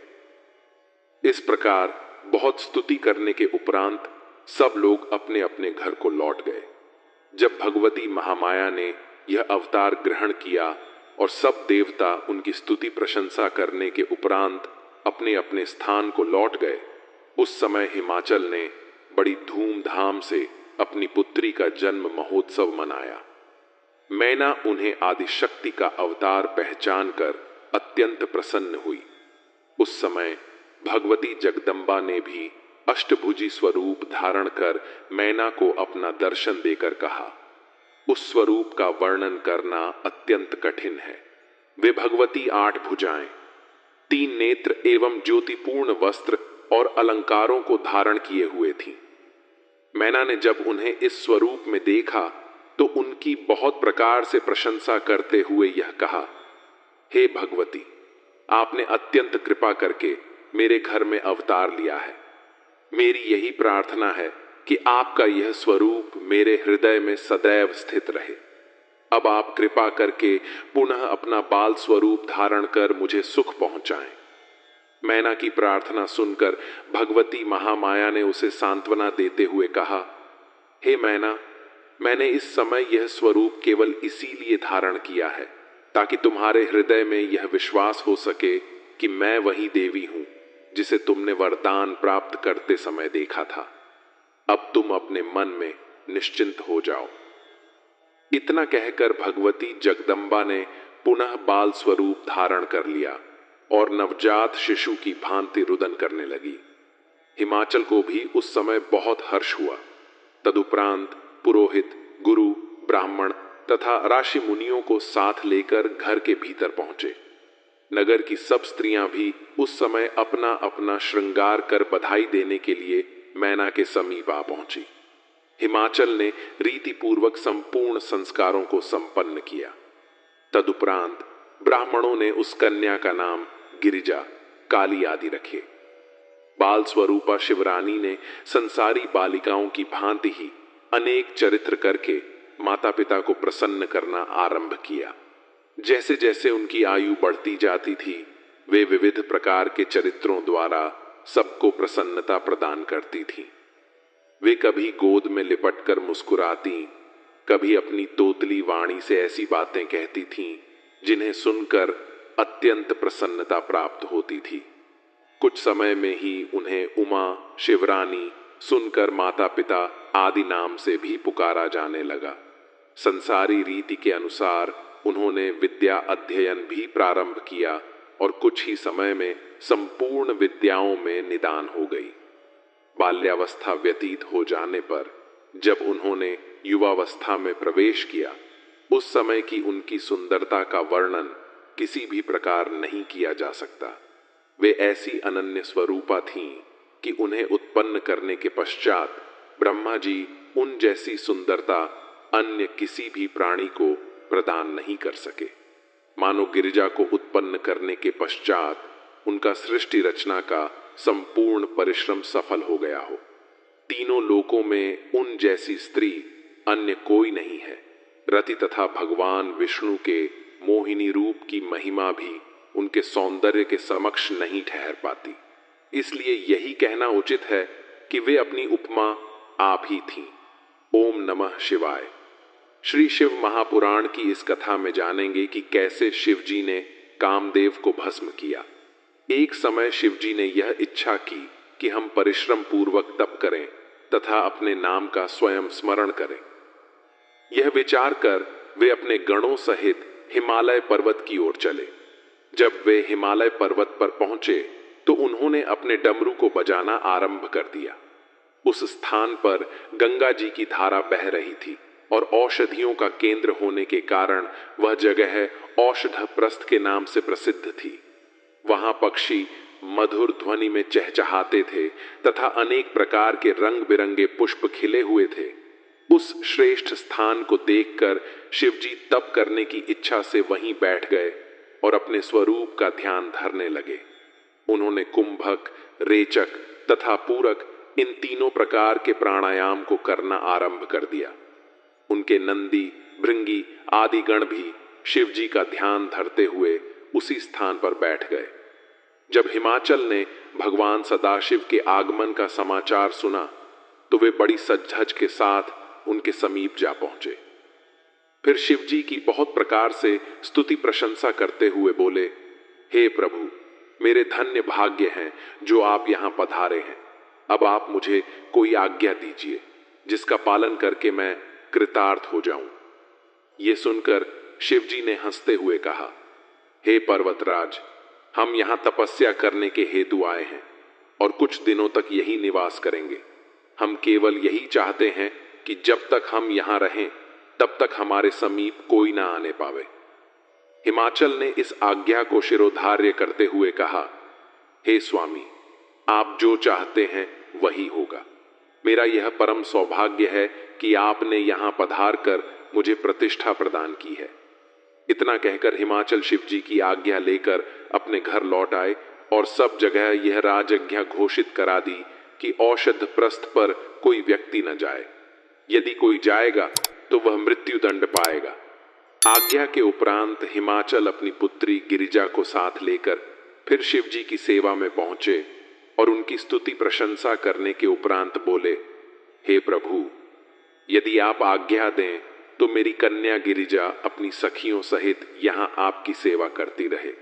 Speaker 1: इस प्रकार बहुत स्तुति करने के उपरांत सब लोग अपने अपने घर को लौट गए। जब भगवती महामाया ने यह अवतार ग्रहण किया और सब देवता उनकी स्तुति प्रशंसा करने के उपरांत अपने अपने स्थान को लौट गए, उस समय हिमाचल ने बड़ी धूमधाम से अपनी पुत्री का जन्म महोत्सव मनाया। मैना उन्हें आदिशक्ति का अवतार पहचान कर अत्यंत प्रसन्न हुई। उस समय भगवती जगदम्बा ने भी अष्टभुजी स्वरूप धारण कर मैना को अपना दर्शन देकर कहा, उस स्वरूप का वर्णन करना अत्यंत कठिन है। वे भगवती 8 भुजाएं, 3 नेत्र एवं ज्योतिपूर्ण वस्त्र और अलंकारों को धारण किए हुए थीं। मैना ने जब उन्हें इस स्वरूप में देखा तो उनकी बहुत प्रकार से प्रशंसा करते हुए यह कहा, हे भगवती, आपने अत्यंत कृपा करके मेरे घर में अवतार लिया है। मेरी यही प्रार्थना है कि आपका यह स्वरूप मेरे हृदय में सदैव स्थित रहे। अब आप कृपा करके पुनः अपना बाल स्वरूप धारण कर मुझे सुख पहुंचाएं। मैना की प्रार्थना सुनकर भगवती महामाया ने उसे सांत्वना देते हुए कहा, हे मैना, मैंने इस समय यह स्वरूप केवल इसीलिए धारण किया है ताकि तुम्हारे हृदय में यह विश्वास हो सके कि मैं वही देवी हूं जिसे तुमने वरदान प्राप्त करते समय देखा था। अब तुम अपने मन में निश्चिंत हो जाओ। इतना कहकर भगवती जगदम्बा ने पुनः बाल स्वरूप धारण कर लिया और नवजात शिशु की भांति रुदन करने लगी। हिमाचल को भी उस समय बहुत हर्ष हुआ। तदुपरांत पुरोहित, गुरु, ब्राह्मण तथा ऋषि मुनियों को साथ लेकर घर के भीतर पहुंचे। नगर की सब स्त्रियां भी उस समय अपना अपना श्रृंगार कर बधाई देने के लिए मैना के समीप आ पहुंची। हिमाचल ने रीतिपूर्वक संपूर्ण संस्कारों को संपन्न किया। तदुपरांत ब्राह्मणों ने उस कन्या का नाम गिरिजा, काली आदि रखे। बाल स्वरूपा शिवरानी ने संसारी बालिकाओं की भांति ही अनेक चरित्र करके माता पिता को प्रसन्न करना आरंभ किया। जैसे जैसे उनकी आयु बढ़ती जाती थी, वे विविध प्रकार के चरित्रों द्वारा सबको प्रसन्नता प्रदान करती थी। वे कभी गोद में लिपटकर मुस्कुराती, कभी अपनी तोतली वाणी से ऐसी बातें कहती थीं जिन्हें सुनकर अत्यंत प्रसन्नता प्राप्त होती थी। कुछ समय में ही उन्हें उमा, शिवरानी सुनकर माता पिता आदि नाम से भी पुकारा जाने लगा। संसारी रीति के अनुसार उन्होंने विद्या अध्ययन भी प्रारंभ किया और कुछ ही समय में संपूर्ण विद्याओं में निदान हो गई। बाल्यावस्था व्यतीत हो जाने पर जब उन्होंने युवावस्था में प्रवेश किया, उस समय की उनकी सुंदरता का वर्णन किसी भी प्रकार नहीं किया जा सकता। वे ऐसी अनन्य स्वरूपा थीं कि उन्हें उत्पन्न करने के पश्चात ब्रह्मा जी उन जैसी सुंदरता अन्य किसी भी प्राणी को प्रदान नहीं कर सके। मानो गिरिजा को उत्पन्न करने के पश्चात उनका सृष्टि रचना का संपूर्ण परिश्रम सफल हो गया हो। तीनों लोकों में उन जैसी स्त्री अन्य कोई नहीं है। रति तथा भगवान विष्णु के मोहिनी रूप की महिमा भी उनके सौंदर्य के समक्ष नहीं ठहर पाती। इसलिए यही कहना उचित है कि वे अपनी उपमा आप ही थीं। ओम नमः शिवाय। श्री शिव महापुराण की इस कथा में जानेंगे कि कैसे शिव जी ने कामदेव को भस्म किया। एक समय शिव जी ने यह इच्छा की कि हम परिश्रम पूर्वक तप करें तथा अपने नाम का स्वयं स्मरण करें। यह विचार कर वे अपने गणों सहित हिमालय पर्वत की ओर चले। जब वे हिमालय पर्वत पर पहुंचे तो उन्होंने अपने डमरू को बजाना आरंभ कर दिया। उस स्थान पर गंगा जी की धारा बह रही थी और औषधियों का केंद्र होने के कारण वह जगह औषध प्रस्थ के नाम से प्रसिद्ध थी। वहां पक्षी मधुर ध्वनि में चहचहाते थे तथा अनेक प्रकार के रंग बिरंगे पुष्प खिले हुए थे। उस श्रेष्ठ स्थान को देखकर शिवजी तप करने की इच्छा से वहीं बैठ गए और अपने स्वरूप का ध्यान धरने लगे। उन्होंने कुंभक, रेचक तथा पूरक इन तीनों प्रकार के प्राणायाम को करना आरंभ कर दिया। उनके नंदी, भृंगी आदि गण भी शिवजी का ध्यान धरते हुए उसी स्थान पर बैठ गए। जब हिमाचल ने भगवान सदाशिव के आगमन का समाचार सुना तो वे बड़ी सजधज के साथ उनके समीप जा पहुंचे। फिर शिवजी की बहुत प्रकार से स्तुति प्रशंसा करते हुए बोले, हे प्रभु, मेरे धन्य भाग्य हैं जो आप यहां पधारे हैं। अब आप मुझे कोई आज्ञा दीजिए जिसका पालन करके मैं कृतार्थ हो जाऊं। ये सुनकर शिवजी ने हंसते हुए कहा, हे पर्वतराज, हम यहां तपस्या करने के हेतु आए हैं और कुछ दिनों तक यही निवास करेंगे। हम केवल यही चाहते हैं कि जब तक हम यहां रहें तब तक हमारे समीप कोई ना आने पावे। हिमाचल ने इस आज्ञा को शिरोधार्य करते हुए कहा, हे स्वामी, आप जो चाहते हैं वही होगा। मेरा यह परम सौभाग्य है कि आपने यहां पधार कर मुझे प्रतिष्ठा प्रदान की है। इतना कहकर हिमाचल शिवजी की आज्ञा लेकर अपने घर लौट आए और सब जगह यह राजज्ञा घोषित करा दी कि औषध प्रस्थ पर कोई व्यक्ति न जाए। यदि कोई जाएगा तो वह मृत्यु दंड पाएगा। आज्ञा के उपरांत हिमाचल अपनी पुत्री गिरिजा को साथ लेकर फिर शिवजी की सेवा में पहुंचे और उनकी स्तुति प्रशंसा करने के उपरांत बोले, हे प्रभु, यदि आप आज्ञा दें तो मेरी कन्या गिरिजा अपनी सखियों सहित यहां आपकी सेवा करती रहे।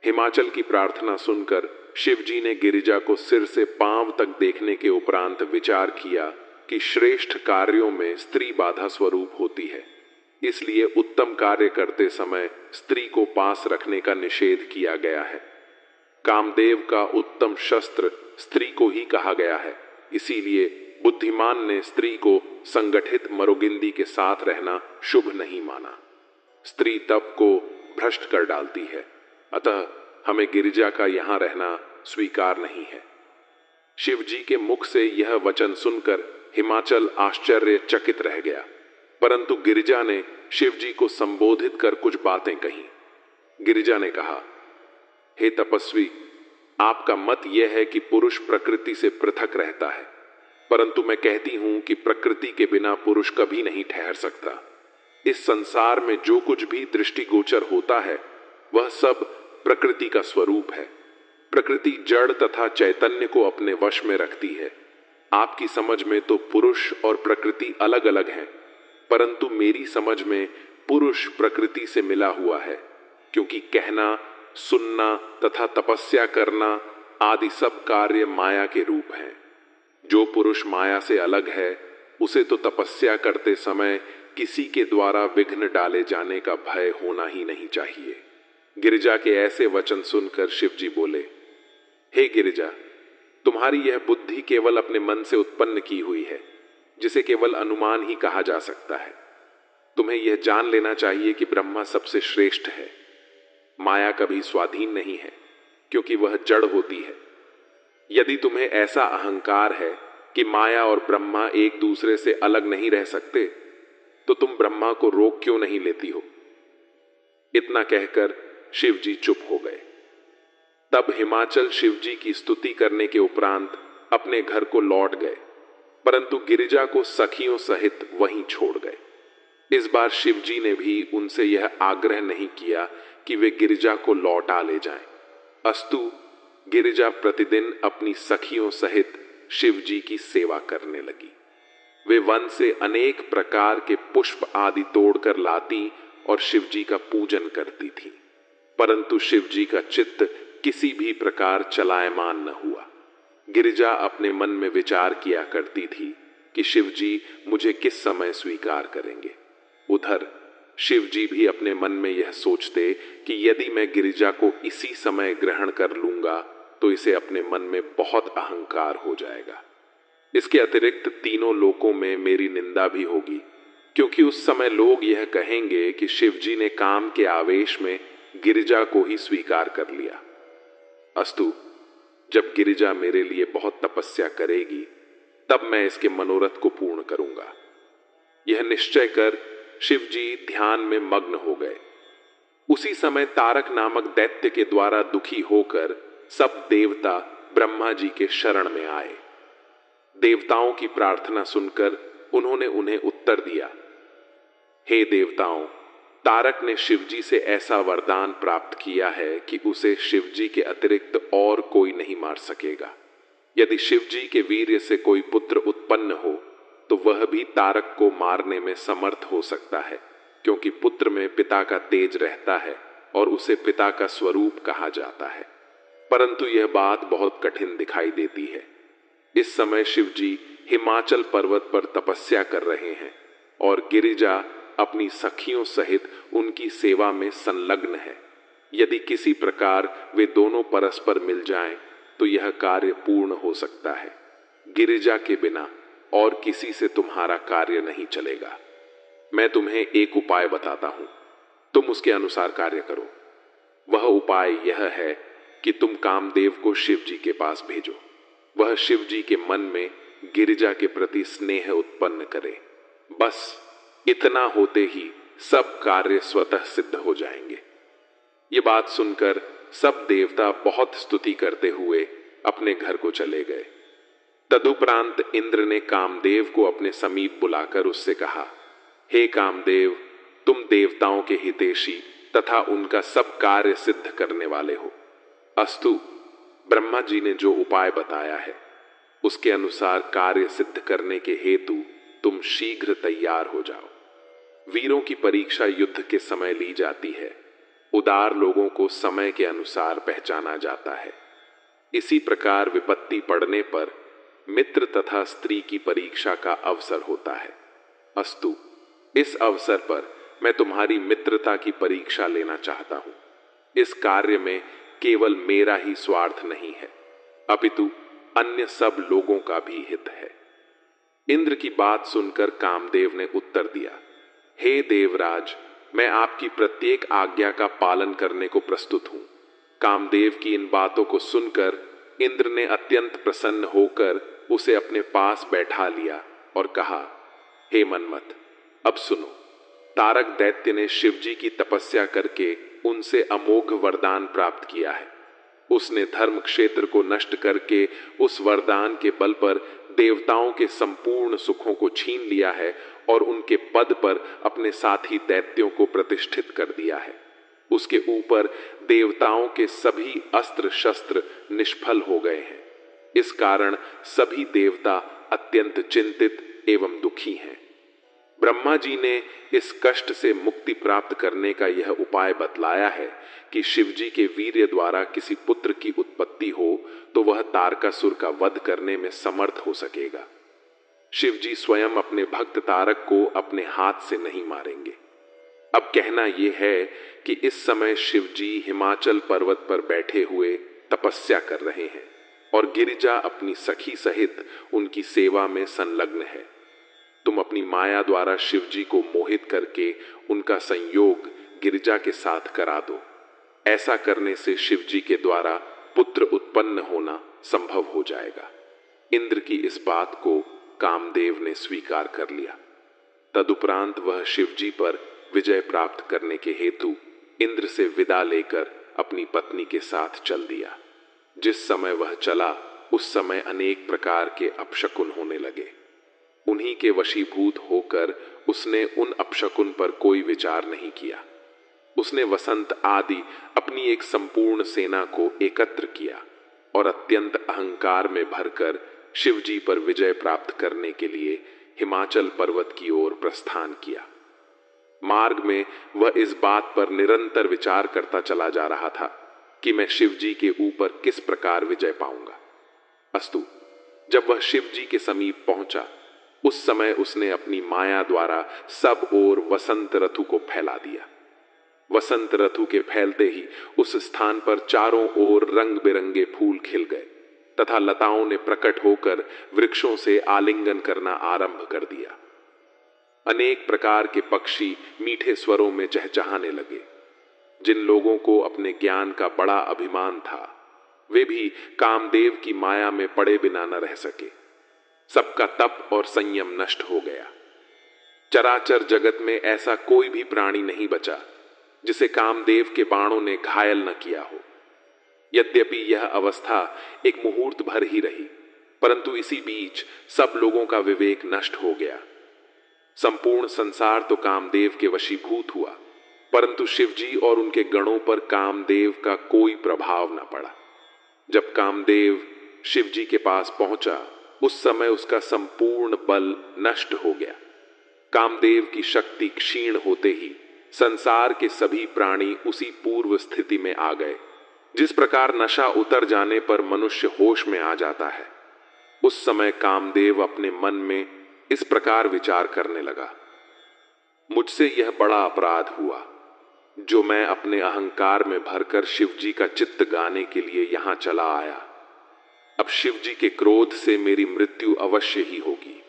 Speaker 1: हिमाचल की प्रार्थना सुनकर शिवजी ने गिरिजा को सिर से पांव तक देखने के उपरांत विचार किया कि श्रेष्ठ कार्यों में स्त्री बाधा स्वरूप होती है, इसलिए उत्तम कार्य करते समय स्त्री को पास रखने का निषेध किया गया है। कामदेव का उत्तम शस्त्र स्त्री को ही कहा गया है, इसीलिए बुद्धिमान ने स्त्री को संगठित मरोगिंदी के साथ रहना शुभ नहीं माना। स्त्री तप को भ्रष्ट कर डालती है, अतः हमें गिरिजा का यहां रहना स्वीकार नहीं है। शिवजी के मुख से यह वचन सुनकर हिमाचल आश्चर्यचकित रह गया, परंतु गिरिजा ने शिवजी को संबोधित कर कुछ बातें कहीं। गिरिजा ने कहा, हे तपस्वी, आपका मत यह है कि पुरुष प्रकृति से पृथक रहता है, परंतु मैं कहती हूं कि प्रकृति के बिना पुरुष कभी नहीं ठहर सकता। इस संसार में जो कुछ भी दृष्टिगोचर होता है वह सब प्रकृति का स्वरूप है। प्रकृति जड़ तथा चैतन्य को अपने वश में रखती है। आपकी समझ में तो पुरुष और प्रकृति अलग अलग हैं, परंतु मेरी समझ में पुरुष प्रकृति से मिला हुआ है, क्योंकि कहना, सुनना तथा तपस्या करना आदि सब कार्य माया के रूप हैं। जो पुरुष माया से अलग है उसे तो तपस्या करते समय किसी के द्वारा विघ्न डाले जाने का भय होना ही नहीं चाहिए। गिरिजा के ऐसे वचन सुनकर शिवजी बोले, हे गिरिजा, तुम्हारी यह बुद्धि केवल अपने मन से उत्पन्न की हुई है, जिसे केवल अनुमान ही कहा जा सकता है। तुम्हें यह जान लेना चाहिए कि ब्रह्मा सबसे श्रेष्ठ है। माया कभी स्वाधीन नहीं है, क्योंकि वह जड़ होती है। यदि तुम्हें ऐसा अहंकार है कि माया और ब्रह्मा एक दूसरे से अलग नहीं रह सकते, तो तुम ब्रह्मा को रोक क्यों नहीं लेती हो? इतना कहकर शिवजी चुप हो गए। तब हिमाचल शिवजी की स्तुति करने के उपरांत अपने घर को लौट गए परंतु गिरिजा को सखियों सहित वहीं छोड़ गए। इस बार शिवजी ने भी उनसे यह आग्रह नहीं किया कि वे गिरिजा को लौटा ले जाएं। अस्तु गिरिजा प्रतिदिन अपनी सखियों सहित शिवजी की सेवा करने लगी। वे वन से अनेक प्रकार के पुष्प आदि तोड़कर लाती और शिवजी का पूजन करती थी, परंतु शिवजी का चित्त किसी भी प्रकार चलायमान न हुआ। गिरिजा अपने मन में विचार किया करती थी कि शिवजी मुझे किस समय स्वीकार करेंगे। उधर शिवजी भी अपने मन में यह सोचते कि यदि मैं गिरिजा को इसी समय ग्रहण कर लूंगा तो इसे अपने मन में बहुत अहंकार हो जाएगा। इसके अतिरिक्त तीनों लोकों में मेरी निंदा भी होगी, क्योंकि उस समय लोग यह कहेंगे कि शिवजी ने काम के आवेश में गिरिजा को ही स्वीकार कर लिया। अस्तु जब गिरिजा मेरे लिए बहुत तपस्या करेगी तब मैं इसके मनोरथ को पूर्ण करूंगा। यह निश्चय कर शिवजी ध्यान में मग्न हो गए। उसी समय तारक नामक दैत्य के द्वारा दुखी होकर सब देवता ब्रह्मा जी के शरण में आए। देवताओं की प्रार्थना सुनकर उन्होंने उन्हें उत्तर दिया, हे देवताओं, तारक ने शिवजी से ऐसा वरदान प्राप्त किया है कि उसे शिवजी के अतिरिक्त और कोई नहीं मार सकेगा। यदि शिवजी के वीर्य से कोई पुत्र उत्पन्न हो तो वह भी तारक को मारने में समर्थ हो सकता है, क्योंकि पुत्र में पिता का तेज रहता है और उसे पिता का स्वरूप कहा जाता है। परंतु यह बात बहुत कठिन दिखाई देती है। इस समय शिवजी हिमाचल पर्वत पर तपस्या कर रहे हैं और गिरिजा अपनी सखियों सहित उनकी सेवा में संलग्न है। यदि किसी प्रकार वे दोनों परस्पर मिल जाएं तो यह कार्य पूर्ण हो सकता है। गिरिजा के बिना और किसी से तुम्हारा कार्य नहीं चलेगा। मैं तुम्हें एक उपाय बताता हूं, तुम उसके अनुसार कार्य करो। वह उपाय यह है कि तुम कामदेव को शिवजी के पास भेजो। वह शिवजी के मन में गिरिजा के प्रति स्नेह उत्पन्न करे। बस इतना होते ही सब कार्य स्वतः सिद्ध हो जाएंगे। ये बात सुनकर सब देवता बहुत स्तुति करते हुए अपने घर को चले गए। तदुपरांत इंद्र ने कामदेव को अपने समीप बुलाकर उससे कहा, हे कामदेव, तुम देवताओं के हितैषी तथा उनका सब कार्य सिद्ध करने वाले हो। अस्तु, ब्रह्मा जी ने जो उपाय बताया है उसके अनुसार कार्य सिद्ध करने के हेतु तुम शीघ्र तैयार हो जाओ। वीरों की परीक्षा युद्ध के समय ली जाती है। उदार लोगों को समय के अनुसार पहचाना जाता है। इसी प्रकार विपत्ति पड़ने पर मित्र तथा स्त्री की परीक्षा का अवसर होता है। अस्तु, इस अवसर पर मैं तुम्हारी मित्रता की परीक्षा लेना चाहता हूं। इस कार्य में केवल मेरा ही स्वार्थ नहीं है, अपितु अन्य सब लोगों का भी हित है। इंद्र की बात सुनकर कामदेव ने उत्तर दिया, हे देवराज, मैं आपकी प्रत्येक आज्ञा का पालन करने को प्रस्तुत हूं। कामदेव की इन बातों को सुनकर इंद्र ने अत्यंत प्रसन्न होकर उसे अपने पास बैठा लिया और कहा, हे मनमथ, अब सुनो। तारक दैत्य ने शिवजी की तपस्या करके उनसे अमोघ वरदान प्राप्त किया है। उसने धर्म क्षेत्र को नष्ट करके उस वरदान के बल पर देवताओं के संपूर्ण सुखों को छीन लिया है और उनके पद पर अपने साथी दैत्यों को प्रतिष्ठित कर दिया है। उसके ऊपर देवताओं के सभी अस्त्र शस्त्र निष्फल हो गए हैं। इस कारण सभी देवता अत्यंत चिंतित एवं दुखी हैं। ब्रह्मा जी ने इस कष्ट से मुक्ति प्राप्त करने का यह उपाय बतलाया है कि शिवजी के वीर्य द्वारा किसी पुत्र की उत्पत्ति हो तो वह तारकासुर का वध करने में समर्थ हो सकेगा। शिवजी स्वयं अपने भक्त तारक को अपने हाथ से नहीं मारेंगे। अब कहना यह है कि इस समय शिवजी हिमाचल पर्वत पर बैठे हुए तपस्या कर रहे हैं और गिरिजा अपनी सखी सहित उनकी सेवा में संलग्न है। तुम अपनी माया द्वारा शिवजी को मोहित करके उनका संयोग गिरिजा के साथ करा दो। ऐसा करने से शिवजी के द्वारा पुत्र उत्पन्न होना संभव हो जाएगा। इंद्र की इस बात को कामदेव ने स्वीकार कर लिया। तदुपरांत वह शिवजी पर विजय प्राप्त करने के हेतु इंद्र से विदा लेकर अपनी पत्नी के साथ चल दिया। जिस समय वह चला उस समय अनेक प्रकार के अपशकुन होने लगे। उन्हीं के वशीभूत होकर उसने उन अपशकुन पर कोई विचार नहीं किया। उसने वसंत आदि अपनी एक संपूर्ण सेना को एकत्र किया और अत्यंत अहंकार में भरकर शिवजी पर विजय प्राप्त करने के लिए हिमाचल पर्वत की ओर प्रस्थान किया। मार्ग में वह इस बात पर निरंतर विचार करता चला जा रहा था कि मैं शिवजी के ऊपर किस प्रकार विजय पाऊंगा। अस्तु, जब वह शिवजी के समीप पहुंचा, उस समय उसने अपनी माया द्वारा सब ओर वसंत ऋतु को फैला दिया। वसंत ऋतु के फैलते ही उस स्थान पर चारों ओर रंग बिरंगे फूल खिल गए तथा लताओं ने प्रकट होकर वृक्षों से आलिंगन करना आरंभ कर दिया। अनेक प्रकार के पक्षी मीठे स्वरों में चहचहाने लगे। जिन लोगों को अपने ज्ञान का बड़ा अभिमान था, वे भी कामदेव की माया में पड़े बिना न रह सके। सबका तप और संयम नष्ट हो गया। चराचर जगत में ऐसा कोई भी प्राणी नहीं बचा जिसे कामदेव के बाणों ने घायल न किया हो। यद्यपि यह अवस्था एक मुहूर्त भर ही रही, परंतु इसी बीच सब लोगों का विवेक नष्ट हो गया। संपूर्ण संसार तो कामदेव के वशीभूत हुआ, परंतु शिवजी और उनके गणों पर कामदेव का कोई प्रभाव न पड़ा। जब कामदेव शिवजी के पास पहुंचा, उस समय उसका संपूर्ण बल नष्ट हो गया। कामदेव की शक्ति क्षीण होते ही संसार के सभी प्राणी उसी पूर्व स्थिति में आ गए। जिस प्रकार नशा उतर जाने पर मनुष्य होश में आ जाता है, उस समय कामदेव अपने मन में इस प्रकार विचार करने लगा, मुझसे यह बड़ा अपराध हुआ जो मैं अपने अहंकार में भरकर शिवजी का चित्त गाने के लिए यहां चला आया। अब शिवजी के क्रोध से मेरी मृत्यु अवश्य ही होगी।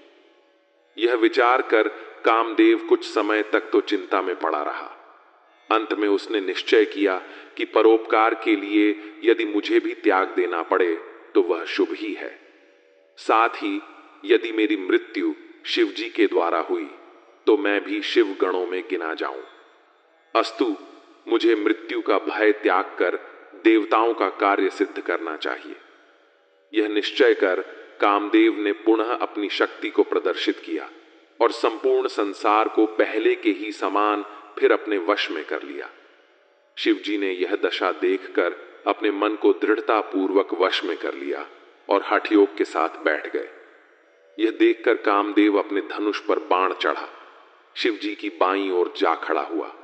Speaker 1: यह विचार कर कामदेव कुछ समय तक तो चिंता में पड़ा रहा। अंत में उसने निश्चय किया कि परोपकार के लिए यदि मुझे भी त्याग देना पड़े तो वह शुभ ही है। साथ ही यदि मेरी मृत्यु शिवजी के द्वारा हुई तो मैं भी शिव गणों में गिना जाऊं। अस्तु, मुझे मृत्यु का भय त्याग कर देवताओं का कार्य सिद्ध करना चाहिए। यह निश्चय कर कामदेव ने पुनः अपनी शक्ति को प्रदर्शित किया और संपूर्ण संसार को पहले के ही समान फिर अपने वश में कर लिया। शिवजी ने यह दशा देखकर अपने मन को दृढ़ता पूर्वक वश में कर लिया और हठयोग के साथ बैठ गए। यह देखकर कामदेव अपने धनुष पर बाण चढ़ा शिवजी की बाईं ओर जा खड़ा हुआ।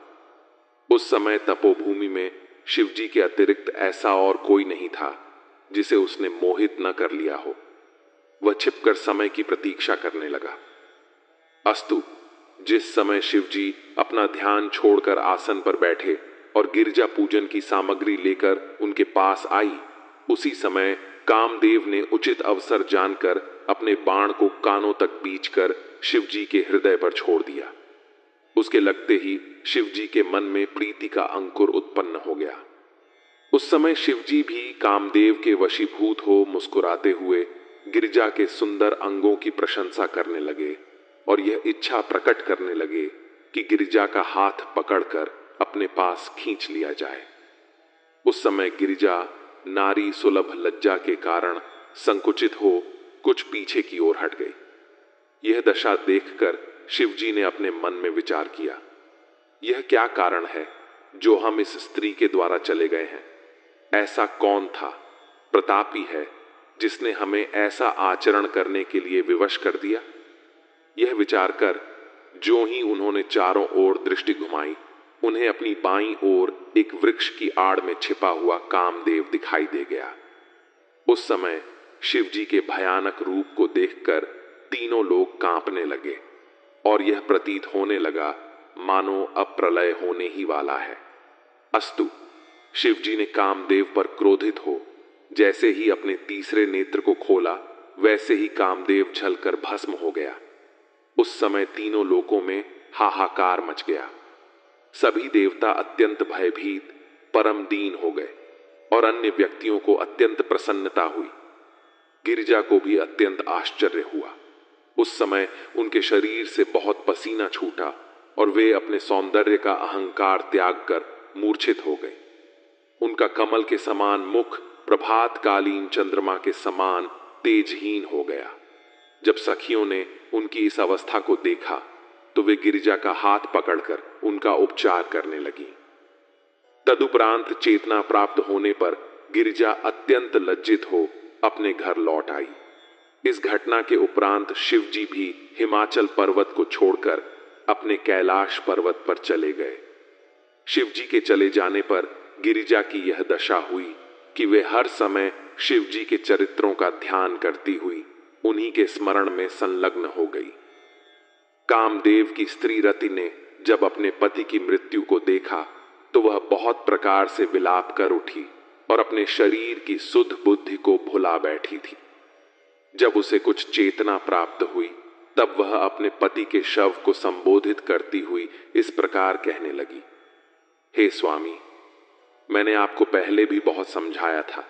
Speaker 1: उस समय तपोभूमि में शिवजी के अतिरिक्त ऐसा और कोई नहीं था जिसे उसने मोहित न कर लिया हो। वह छिपकर समय की प्रतीक्षा करने लगा। अस्तु, जिस समय शिवजी अपना ध्यान छोड़कर आसन पर बैठे और गिरजा पूजन की सामग्री लेकर उनके पास आई, उसी समय कामदेव ने उचित अवसर जानकर अपने बाण को कानों तक बींचकर शिवजी के हृदय पर छोड़ दिया। उसके लगते ही शिवजी के मन में प्रीति का अंकुर उत्पन्न हो गया। उस समय शिवजी भी कामदेव के वशीभूत हो मुस्कुराते हुए गिरिजा के सुंदर अंगों की प्रशंसा करने लगे और यह इच्छा प्रकट करने लगे कि गिरिजा का हाथ पकड़कर अपने पास खींच लिया जाए। उस समय गिरिजा नारी सुलभ लज्जा के कारण संकुचित हो कुछ पीछे की ओर हट गई। यह दशा देखकर शिवजी ने अपने मन में विचार किया, यह क्या कारण है जो हम इस स्त्री के द्वारा चले गए हैं? ऐसा कौन था, प्रतापी है, जिसने हमें ऐसा आचरण करने के लिए विवश कर दिया? यह विचार कर जो ही उन्होंने चारों ओर दृष्टि घुमाई, उन्हें अपनी बाईं ओर एक वृक्ष की आड़ में छिपा हुआ कामदेव दिखाई दे गया। उस समय शिवजी के भयानक रूप को देखकर तीनों लोग कांपने लगे और यह प्रतीत होने लगा मानो अब प्रलय होने ही वाला है। अस्तु, शिवजी ने कामदेव पर क्रोधित हो जैसे ही अपने तीसरे नेत्र को खोला, वैसे ही कामदेव जलकर भस्म हो गया। उस समय तीनों लोकों में हाहाकार मच गया। सभी देवता अत्यंत भयभीत परम दीन हो गए और अन्य व्यक्तियों को अत्यंत प्रसन्नता हुई। गिरिजा को भी अत्यंत आश्चर्य हुआ। उस समय उनके शरीर से बहुत पसीना छूटा और वे अपने सौंदर्य का अहंकार त्याग कर मूर्छित हो गए। उनका कमल के समान मुख प्रभात कालीन चंद्रमा के समान तेजहीन हो गया। जब सखियों ने उनकी इस अवस्था को देखा तो वे गिरिजा का हाथ पकड़कर उनका उपचार करने लगी। तदुपरांत चेतना प्राप्त होने पर गिरिजा अत्यंत लज्जित हो अपने घर लौट आई। इस घटना के उपरांत शिवजी भी हिमाचल पर्वत को छोड़कर अपने कैलाश पर्वत पर चले गए। शिवजी के चले जाने पर गिरिजा की यह दशा हुई कि वे हर समय शिवजी के चरित्रों का ध्यान करती हुई उन्हीं के स्मरण में संलग्न हो गई। कामदेव की स्त्री रति ने जब अपने पति की मृत्यु को देखा तो वह बहुत प्रकार से विलाप कर उठी और अपने शरीर की सुध बुद्धि को भुला बैठी थी। जब उसे कुछ चेतना प्राप्त हुई तब वह अपने पति के शव को संबोधित करती हुई इस प्रकार कहने लगी, हे स्वामी, मैंने आपको पहले भी बहुत समझाया था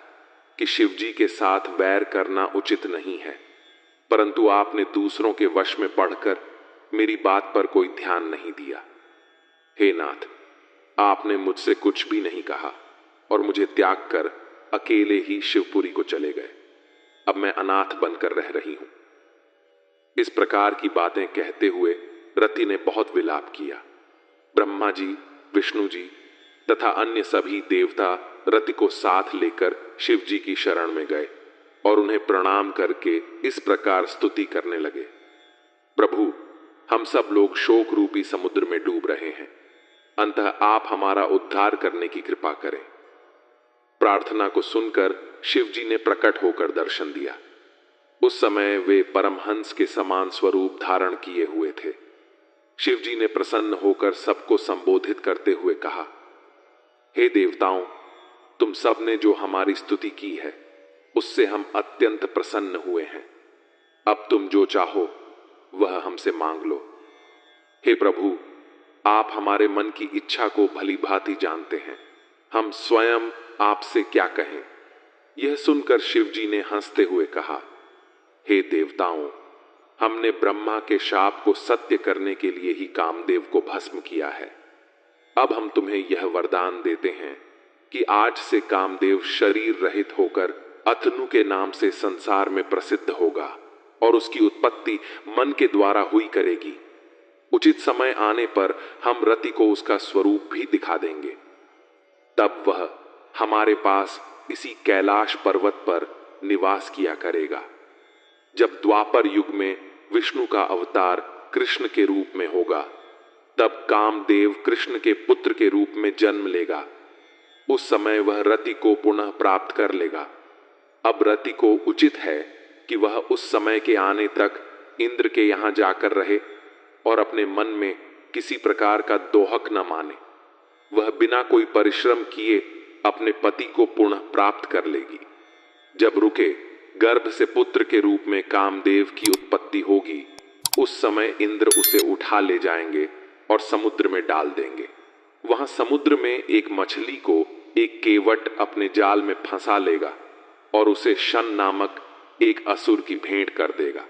Speaker 1: कि शिवजी के साथ वैर करना उचित नहीं है, परंतु आपने दूसरों के वश में पड़कर मेरी बात पर कोई ध्यान नहीं दिया। हे नाथ, आपने मुझसे कुछ भी नहीं कहा और मुझे त्याग कर अकेले ही शिवपुरी को चले गए। अब मैं अनाथ बनकर रह रही हूं। इस प्रकार की बातें कहते हुए रति ने बहुत विलाप किया। ब्रह्मा जी, विष्णु जी तथा अन्य सभी देवता रति को साथ लेकर शिव जी की शरण में गए और उन्हें प्रणाम करके इस प्रकार स्तुति करने लगे, प्रभु, हम सब लोग शोक रूपी समुद्र में डूब रहे हैं, अंतः आप हमारा उद्धार करने की कृपा करें। प्रार्थना को सुनकर शिव जी ने प्रकट होकर दर्शन दिया। उस समय वे परमहंस के समान स्वरूप धारण किए हुए थे। शिव जी ने प्रसन्न होकर सबको संबोधित करते हुए कहा, हे देवताओं, तुम सब ने जो हमारी स्तुति की है उससे हम अत्यंत प्रसन्न हुए हैं। अब तुम जो चाहो वह हमसे मांग लो। हे प्रभु, आप हमारे मन की इच्छा को भली भांति जानते हैं, हम स्वयं आपसे क्या कहें। यह सुनकर शिव जी ने हंसते हुए कहा, हे देवताओं, हमने ब्रह्मा के शाप को सत्य करने के लिए ही कामदेव को भस्म किया है। अब हम तुम्हें यह वरदान देते हैं कि आज से कामदेव शरीर रहित होकर अतनु के नाम से संसार में प्रसिद्ध होगा और उसकी उत्पत्ति मन के द्वारा हुई करेगी। उचित समय आने पर हम रति को उसका स्वरूप भी दिखा देंगे। तब वह हमारे पास इसी कैलाश पर्वत पर निवास किया करेगा। जब द्वापर युग में विष्णु का अवतार कृष्ण के रूप में होगा तब कामदेव कृष्ण के पुत्र के रूप में जन्म लेगा। उस समय वह रति को पुनः प्राप्त कर लेगा। अब रति को उचित है कि वह उस समय के आने तक इंद्र के यहां जाकर रहे और अपने मन में किसी प्रकार का दोहक न माने। वह बिना कोई परिश्रम किए अपने पति को पुनः प्राप्त कर लेगी। जब रुके गर्भ से पुत्र के रूप में कामदेव की उत्पत्ति होगी, उस समय इंद्र उसे उठा ले जाएंगे और समुद्र में डाल देंगे। वहां समुद्र में एक मछली को एक केवट अपने जाल में फंसा लेगा और उसे शन नामक एक असुर की भेंट कर देगा।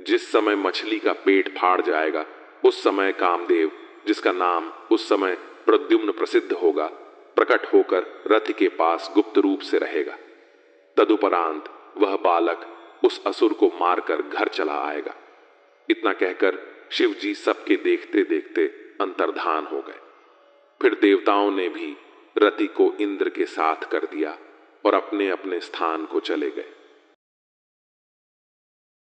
Speaker 1: जिस समय मछली का पेट फाड़ जाएगा, उस समय कामदेव, जिसका नाम उस समय प्रद्युम्न प्रसिद्ध होगा, प्रकट होकर रथ के पास गुप्त रूप से रहेगा। तदुपरांत वह बालक उस असुर को मारकर घर चला आएगा। इतना कहकर शिव जी सबके देखते देखते अंतर्धान हो गए। फिर देवताओं ने भी रति को इंद्र के साथ कर दिया और अपने अपने स्थान को चले गए।